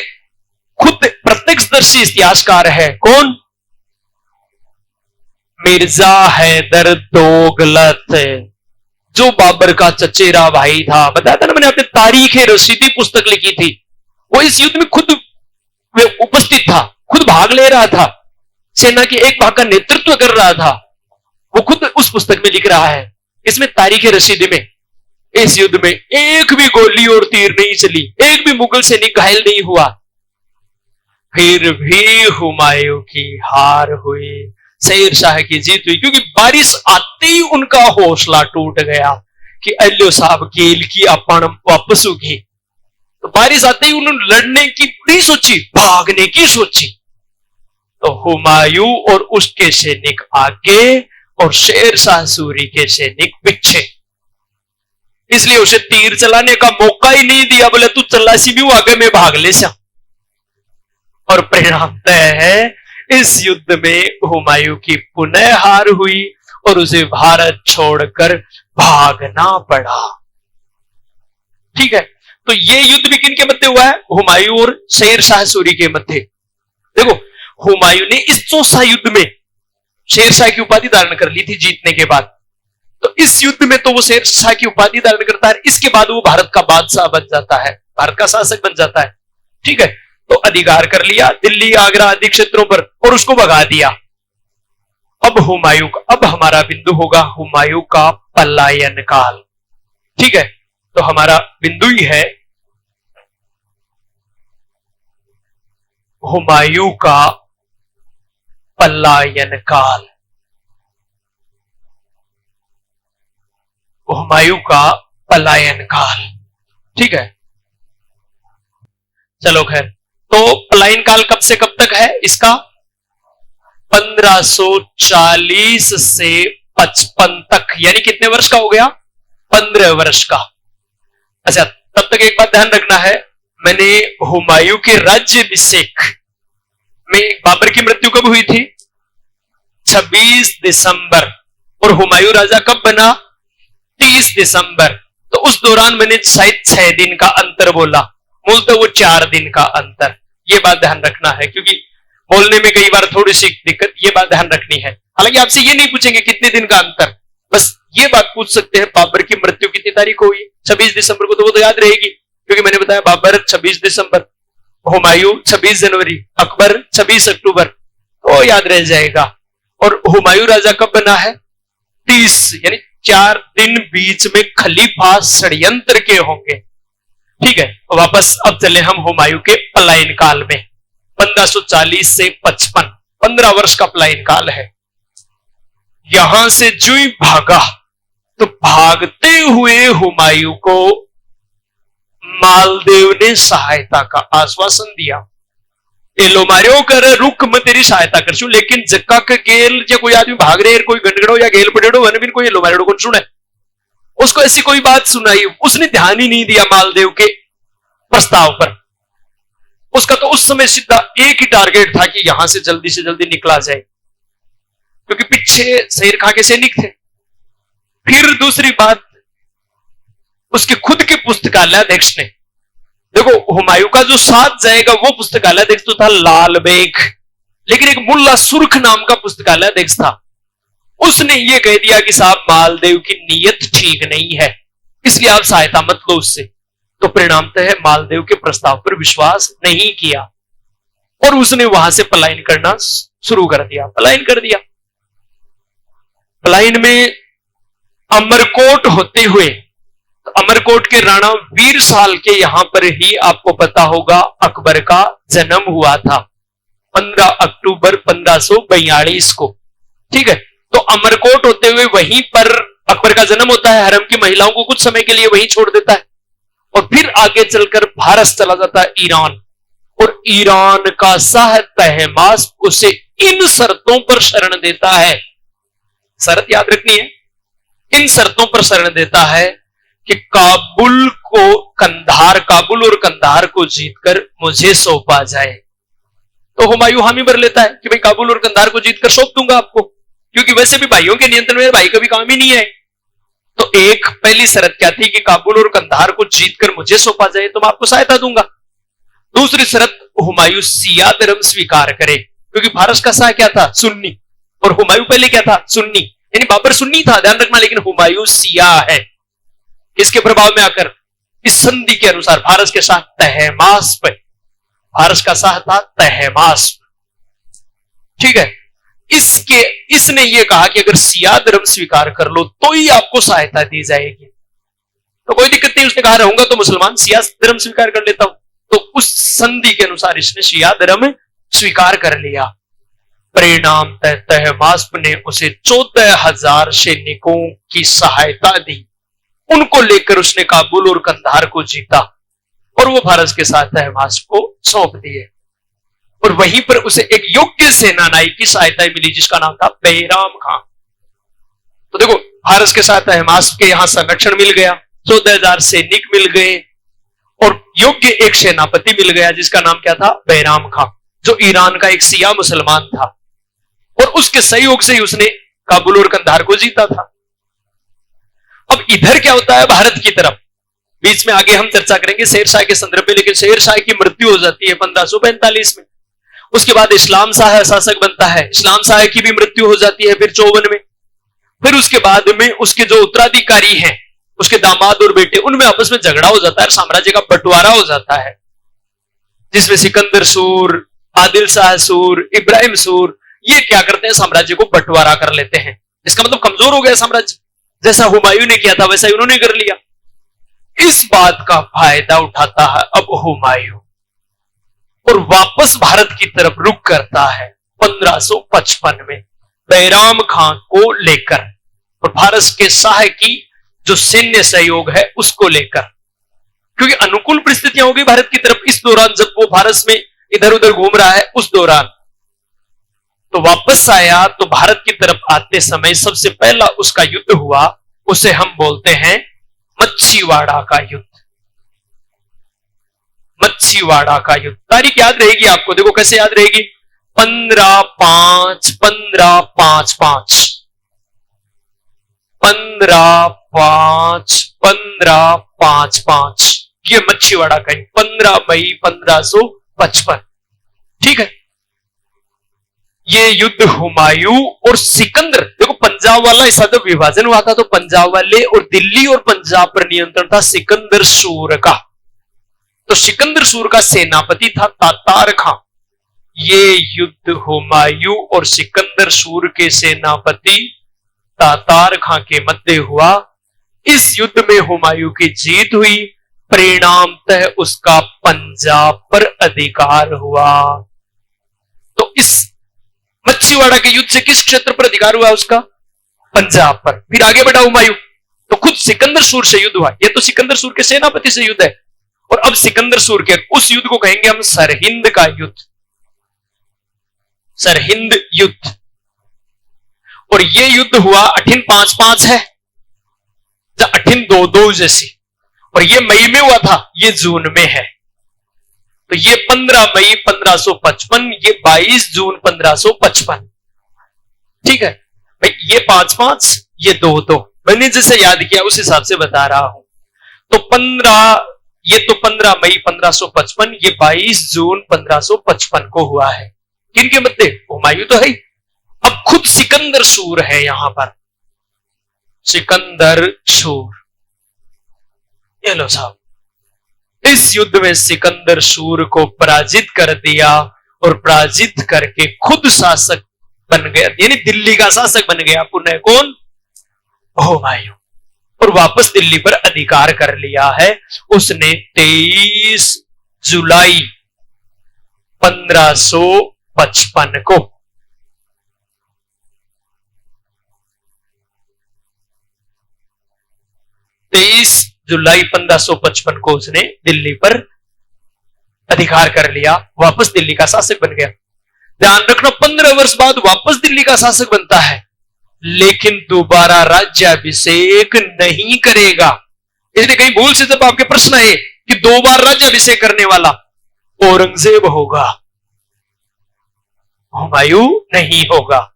खुद प्रत्यक्षदर्शी इतिहासकार है कौन? मिर्जा हैदर दोगलत, जो बाबर का चचेरा भाई था। बताया था ना मैंने, अपने तारीख-ए-रशीदी पुस्तक लिखी थी। वो इस युद्ध में खुद उपस्थित था, खुद भाग ले रहा था, सेना के एक भाग का नेतृत्व कर रहा था। वो खुद उस पुस्तक में लिख रहा है। इसमें तारीख-ए-रशीदी में इस युद्ध में एक भी गोली और तीर नहीं चली, एक भी मुगल सैनिक घायल नहीं हुआ। फिर भी हुमायूं की हार हुई, शेर शाह की जीत हुई, क्योंकि बारिश आते ही उनका हौसला टूट गया कि अल्लो साहब गेल की अपन वापस होगी। तो बारिश आते ही उन्होंने लड़ने की नहीं सोची, भागने की सोची। तो हुमायूं और उसके सैनिक आगे और शेर शाह सूरी के सैनिक पीछे। इसलिए उसे तीर चलाने का मौका ही नहीं दिया, बोले तू चलासी भी आगे में भाग ले सा। और परिणाम तय है, इस युद्ध में हुमायूं की पुनः हार हुई और उसे भारत छोड़कर भागना पड़ा। ठीक है। तो ये युद्ध भी किन के मध्य हुआ है? हुमायूं और शेर शाह सूरी के मध्य। देखो हुमायूं ने इस चौसा युद्ध में शेर शाह की उपाधि धारण कर ली थी जीतने के बाद। तो इस युद्ध में तो वो शेर शाह की उपाधि धारण करता है, इसके बाद वो भारत का बादशाह बन जाता है, भारत का शासक बन जाता है। ठीक है। तो अधिकार कर लिया दिल्ली आगरा आदि क्षेत्रों पर और उसको भगा दिया। अब हुमायूं का, अब हमारा बिंदु होगा हुमायूं का पलायन काल। ठीक है, तो हमारा बिंदु ही है हुमायूं का पलायन काल। हुमायूं का पलायन काल। ठीक है, चलो खैर, तो पलायन काल कब से कब तक है इसका? 1540 से 55 तक, यानी कितने वर्ष का हो गया? 15 वर्ष का। अच्छा, तब तक एक बात ध्यान रखना है, मैंने हुमायूं के राज्याभिषेक में बाबर की मृत्यु कब हुई थी? 26 दिसंबर। और हुमायूं राजा कब बना? 30 दिसंबर। तो उस दौरान मैंने शायद 6 दिन का अंतर बोला, मूलतः वो 4 दिन का अंतर। ये बात ध्यान रखना है, क्योंकि बोलने में कई बार थोड़ी सी दिक्कत, ये बात ध्यान रखनी है। हालांकि आपसे ये नहीं पूछेंगे कितने दिन का अंतर, बस ये बात पूछ सकते हैं बाबर की मृत्यु कितनी तारीख को हुई? 26 दिसंबर को। तो वो तो याद रहेगी, क्योंकि मैंने बताया बाबर 26 दिसंबर, हुमायूं 26 जनवरी, अकबर 26 अक्टूबर, तो याद रह जाएगा। और हुमायूं राजा कब बना है? 30, यानी 4 दिन बीच में खलीफा षड्यंत्र के होंगे। ठीक है, वापस अब चले हम हुमायूं के पलायन काल में। 1540 से 55, 15 वर्ष का पलायन काल है। यहां से जो ही भागा, तो भागते हुए हुमायूं को मालदेव ने सहायता का आश्वासन दिया। ए लो मारियो कर रुक मैं तेरी सहायता कर छू, लेकिन जक्का के गेल या कोई आदमी भाग रहे, कोई गंडगड़ो या गेल पड़ेड़ो वन भी कोई लो मारियो कौन सुने, उसको ऐसी कोई बात सुनाई, उसने ध्यान ही नहीं दिया मालदेव के प्रस्ताव पर। उसका तो उस समय सीधा एक ही टारगेट था कि यहां से जल्दी निकला जाए, क्योंकि पीछे शेर खां के सैनिक थे। फिर दूसरी बात, उसके खुद के पुस्तकालयाध्यक्ष ने, देखो हुमायूं का जो साथ जाएगा वो पुस्तकालयाध्यक्ष तो था लाल बेग, लेकिन एक मुल्ला सुर्ख नाम का पुस्तकालयाध्यक्ष था। उसने ये कह दिया कि साहब मालदेव की नीयत ठीक नहीं है, इसलिए आप सहायता मत लो उससे। तो परिणामतः मालदेव के प्रस्ताव पर विश्वास नहीं किया और उसने वहां से पलायन करना शुरू कर दिया, पलायन कर दिया। पलायन में अमरकोट होते हुए, तो अमरकोट के राणा वीरसाल के यहां पर ही आपको पता होगा अकबर का जन्म हुआ था 15 अक्टूबर 1542 को। ठीक है, तो अमरकोट होते हुए वहीं पर अकबर का जन्म होता है। हरम की महिलाओं को कुछ समय के लिए वहीं छोड़ देता है और फिर आगे चलकर भारत चला जाता है ईरान, और ईरान का शाह तहमास उसे इन शर्तों पर शरण देता है, शर्त याद रखनी है, इन शर्तों पर शरण देता है कि काबुल और कंधार को जीतकर मुझे सौंपा जाए। तो हुमायूं हामी भर लेता है कि भाई काबुल और कंधार को जीतकर सौंप दूंगा आपको, क्योंकि वैसे भी भाइयों के नियंत्रण में भाई कभी काम ही नहीं है। तो एक पहली शर्त क्या थी कि काबुल और कंधार को जीतकर मुझे सौंपा जाए तो मैं आपको सहायता दूंगा। दूसरी शर्त, हुमायूं सिया धर्म स्वीकार करे, क्योंकि फारस का शाह क्या था? सुन्नी, और हुमायूं पहले क्या था? सुन्नी, यानी बाबर सुन्नी था, ध्यान रखना, लेकिन हुमायूं सिया है। इसके प्रभाव में आकर इस संधि के अनुसार फारस के शाह तहमास्प, फारस का शाह था तहमास्प। ठीक है, इसने यह कहा कि अगर सिया धर्म स्वीकार कर लो तो ही आपको सहायता दी जाएगी। तो कोई दिक्कत नहीं, उसने कहा रहूंगा तो मुसलमान, सिया धर्म स्वीकार कर लेता हूं। तो उस संधि के अनुसार इसने सिया धर्म स्वीकार कर लिया। परिणाम तहमास्प ने उसे 14,000 सैनिकों की सहायता दी, उनको लेकर उसने काबुल और कंधार को जीता और वो फारस के साथ तहमास्प को सौंप दिए। और वहीं पर उसे एक योग्य सेनानायक की सहायता मिली जिसका नाम था बैराम खां। तो देखो, फारस के साथ तहमास्प के यहां संरक्षण मिल गया, 14,000 सैनिक मिल गए और योग्य एक सेनापति मिल गया जिसका नाम क्या था? बैराम खां, जो ईरान का एक सिया मुसलमान था। और उसके सहयोग से ही उसने काबुल और कंधार को जीता था। अब इधर क्या होता है भारत की तरफ, बीच में आगे हम चर्चा करेंगे शेर शाह के संदर्भ में, लेकिन शेर शाह की मृत्यु हो जाती है 1545 में। उसके बाद इस्लाम शाह शासक बनता है, इस्लाम शाह की भी मृत्यु हो जाती है फिर 54 में। फिर उसके बाद में उसके जो उत्तराधिकारी हैं, उसके दामाद और बेटे, उनमें आपस में झगड़ा हो जाता है, साम्राज्य का बंटवारा हो जाता है। जिसमें सिकंदर सूर, आदिल शाह सूर, इब्राहिम सूर, ये क्या करते हैं, साम्राज्य को बंटवारा कर लेते हैं। इसका मतलब कमजोर हो गया साम्राज्य, जैसा हुमायूं ने किया था वैसा ही उन्होंने कर लिया। इस बात का फायदा उठाता है अब हुमायूं और वापस भारत की तरफ रुख करता है 1555 में बैराम खां को लेकर, और भारत के शाह की जो सैन्य सहयोग है उसको लेकर, क्योंकि अनुकूल परिस्थितियां हो गई भारत की तरफ इस दौरान, जब वो भारत में इधर उधर घूम रहा है उस दौरान। तो वापस आया तो भारत की तरफ आते समय सबसे पहला उसका युद्ध हुआ, उसे हम बोलते हैं मच्छीवाड़ा का युद्ध। मच्छीवाड़ा का युद्ध, तारीख याद रहेगी आपको, देखो कैसे याद रहेगी, 15/5 15/5 15/5 15/5 ये मच्छीवाड़ा का युद्ध, 15 मई 1555। ठीक है, ये युद्ध हुमायूं और सिकंदर, देखो पंजाब वाला ऐसा जब विभाजन हुआ था तो पंजाब वाले और दिल्ली और पंजाब पर नियंत्रण था सिकंदर सूर का। तो सिकंदर सूर का सेनापति था तातार खां। ये युद्ध हुमायूं और सिकंदर सूर के सेनापति तातार खां के मध्य हुआ। इस युद्ध में हुमायूं की जीत हुई, परिणामतः उसका पंजाब पर अधिकार हुआ। तो इस मच्छीवाड़ा के युद्ध से किस क्षेत्र पर अधिकार हुआ उसका, पंजाब पर। फिर आगे बढ़ा हुमायूं तो खुद सिकंदर सूर से युद्ध हुआ, ये तो सिकंदर सूर के सेनापति से युद्ध है, और अब सिकंदर सूर के उस युद्ध को कहेंगे हम सरहिंद का युद्ध, सरहिंद युद्ध। और यह युद्ध हुआ 1855 है, 1822 जैसी, और यह मई में हुआ था, यह जून में है। तो ये 15 मई 1555, ये 22 जून 1555। ठीक है भाई, ये 5/5, ये 2/2, मैंने जैसे याद किया उस हिसाब से बता रहा हूं। तो 15 मई 1555, ये 22 जून 1555 को हुआ है। किनके मध्य, हुमायूं तो है, अब खुद सिकंदर सूर है यहां पर, सिकंदर सूर। ये लो साहब, इस युद्ध में सिकंदर सूर को पराजित कर दिया और पराजित करके खुद शासक बन गया, यानी दिल्ली का शासक बन गया पुनः कौन, हुमायूं, और वापस दिल्ली पर अधिकार कर लिया है उसने 23 जुलाई 1555 को। जुलाई 1555 को उसने दिल्ली पर अधिकार कर लिया, वापस दिल्ली का शासक बन गया। ध्यान रखना, 15 वर्ष बाद वापस दिल्ली का शासक बनता है, लेकिन दोबारा राज्याभिषेक नहीं करेगा। इसलिए कहीं भूल से जब आपके प्रश्न है कि 2 बार राज्याभिषेक करने वाला औरंगजेब होगा, हुमायूं नहीं होगा।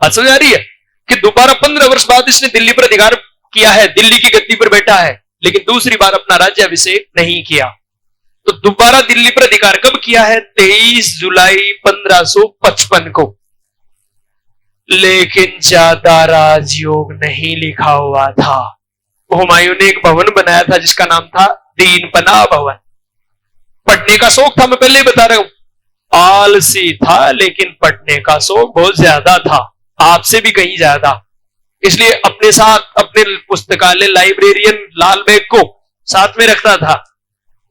बात समझ आ रही है कि दोबारा 15 वर्ष बाद इसने दिल्ली पर अधिकार किया है, दिल्ली की गद्दी पर बैठा है, लेकिन दूसरी बार अपना राज्याभिषेक नहीं किया। तो दोबारा दिल्ली पर अधिकार कब किया है, 23 जुलाई 1555 को। लेकिन ज्यादा राजयोग नहीं लिखा हुआ था। हुमायूं ने एक भवन बनाया था जिसका नाम था दीनपनाह भवन। पढ़ने का शौक था, मैं पहले ही बता रहा हूं, आलसी था लेकिन पढ़ने का शौक बहुत ज्यादा था, आपसे भी कहीं ज्यादा। इसलिए अपने साथ अपने पुस्तकालय लाइब्रेरियन लाल बैग को साथ में रखता था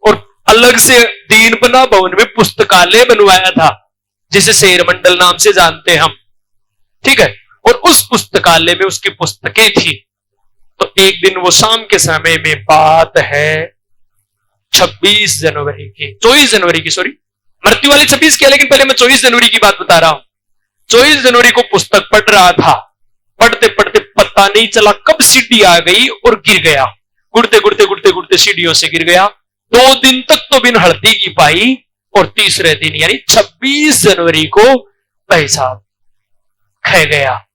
और अलग से दीनपनाह भवन में पुस्तकालय बनवाया था जिसे शेर मंडल नाम से जानते हैं हम। ठीक है, और उस पुस्तकालय में उसकी पुस्तकें थी। तो एक दिन वो शाम के समय में बात है 26 जनवरी की, 24 जनवरी की, सॉरी, मृत्यु वाले 26 किया, लेकिन पहले मैं 24 जनवरी की बात बता रहा हूं। 24 जनवरी को पुस्तक पढ़ रहा था, पढ़ते पढ़ते पता नहीं चला कब सीढ़ी आ गई और गिर गया, गुड़ते गुड़ते गुड़ते गुड़ते सीढ़ियों से गिर गया। 2 दिन तक तो बिन हड़ती की पाई, और तीसरे दिन यानी 26 जनवरी को भाई साहब खह गया।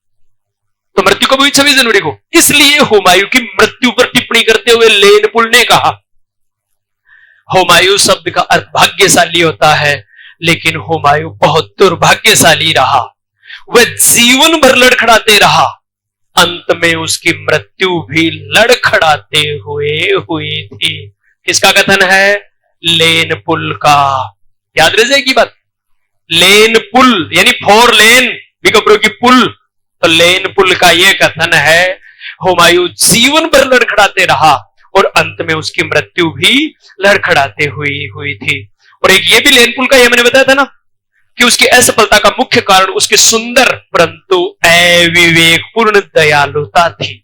तो मृत्यु कब हुई, 26 जनवरी को। इसलिए हुमायूं की मृत्यु पर टिप्पणी करते हुए लेनपुल ने कहा, हुमायूं शब्द का अर्थ भाग्यशाली होता है, लेकिन हुमायूं बहुत दुर्भाग्यशाली रहा। वह जीवन भर लड़खड़ाते रहा, अंत में उसकी मृत्यु भी लड़खड़ाते हुए हुई थी। किसका कथन है, लेनपुल का। याद रह जाएगी बात। लेन पुल यानी 4 लेन भी कपड़ों की पुल, तो लेन पुल का यह कथन है हुमायूं जीवन भर लड़खड़ाते रहा और अंत में उसकी मृत्यु भी लड़खड़ाते हुई थी। और एक ये भी लेन पुल का, ये मैंने बताया था ना कि उसकी असफलता का मुख्य कारण उसकी सुंदर परंतु अविवेकपूर्ण दयालुता थी।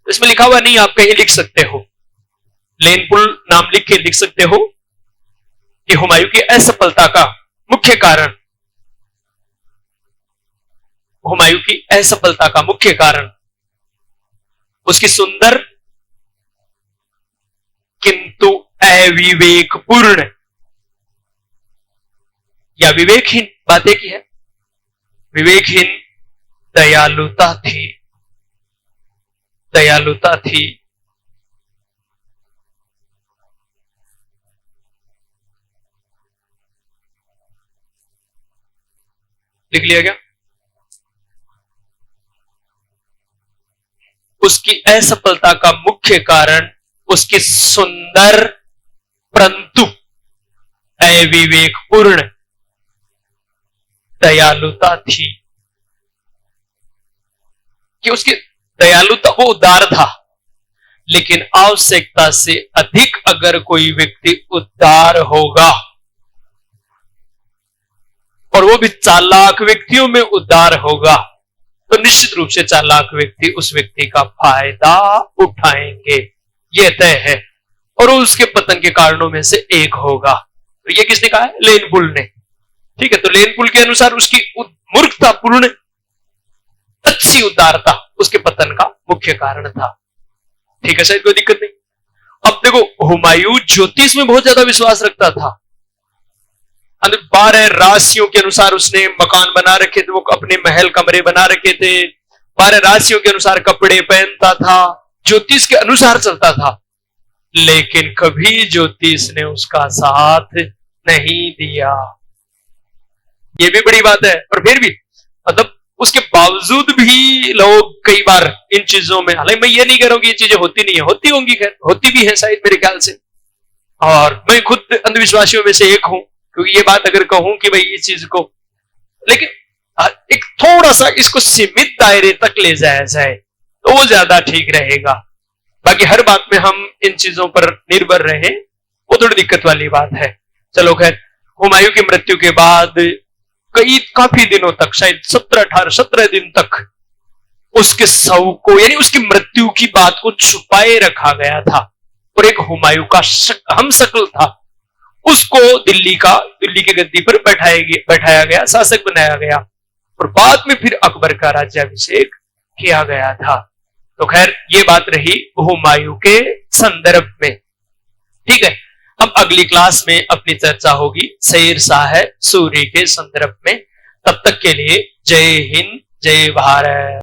इसमें लिखा हुआ नहीं, आप कहीं लिख सकते हो, लेन पुल नाम लिख के लिख सकते हो कि हुमायूं की असफलता का मुख्य कारण, हुमायूं की असफलता का मुख्य कारण उसकी सुंदर किंतु अविवेकपूर्ण या विवेकहीन बातें की है, विवेकहीन दयालुता थी, दयालुता थी। लिख लिया क्या? उसकी असफलता का मुख्य कारण उसकी सुंदर परंतु अविवेकपूर्ण दयालुता थी। कि उसकी दयालुता, वो उदार था, लेकिन आवश्यकता से अधिक अगर कोई व्यक्ति उदार होगा और वो भी चालाक व्यक्तियों में उदार होगा, तो निश्चित रूप से चालाक व्यक्ति उस व्यक्ति का फायदा उठाएंगे, यह तय है, और उसके पतन के कारणों में से एक होगा। तो ये किसने कहा है? लेन पुल ने। ठीक है, तो लेन पुल के अनुसार उसकी मूर्खतापूर्ण अच्छी उदारता उसके पतन का मुख्य कारण था। ठीक है, शायद कोई दिक्कत नहीं। अब देखो, हुमायूं ज्योतिष में बहुत ज्यादा विश्वास रखता था। 12 राशियों के अनुसार उसने मकान बना रखे थे, वो अपने महल कमरे बना रखे थे, 12 राशियों के अनुसार कपड़े पहनता था, ज्योतिष के अनुसार चलता था, लेकिन कभी ज्योतिष ने उसका साथ नहीं दिया। ये भी बड़ी बात है। और फिर भी मतलब उसके बावजूद भी लोग कई बार इन चीजों में, हालांकि मैं ये नहीं कह रहा हूं कि ये चीजें होती नहीं है, होती होंगी, खैर होती भी है शायद मेरे ख्याल से, और मैं खुद अंधविश्वासियों में से एक हूं, क्योंकि ये बात अगर कहूं कि भाई इस चीज को, लेकिन एक थोड़ा सा इसको सीमित दायरे तक ले जाया जाए तो वो ज्यादा ठीक रहेगा। बाकी हर बात में हम इन चीजों पर निर्भर रहे वो थोड़ी दिक्कत वाली बात है। चलो खैर, हुमायूं की मृत्यु के बाद काफी दिनों तक, शायद 17 दिन तक उसके शव को, यानी उसकी मृत्यु की बात को छुपाए रखा गया था, और एक हुमायूं का हमशक्ल था, उसको दिल्ली की गद्दी पर बैठाया गया, शासक बनाया गया, और बाद में फिर अकबर का राज्याभिषेक किया गया था। तो खैर ये बात रही हुमायूं के संदर्भ में। ठीक है, अब अगली क्लास में अपनी चर्चा होगी शेरशाह सूरी के संदर्भ में। तब तक के लिए जय हिंद, जय भारत।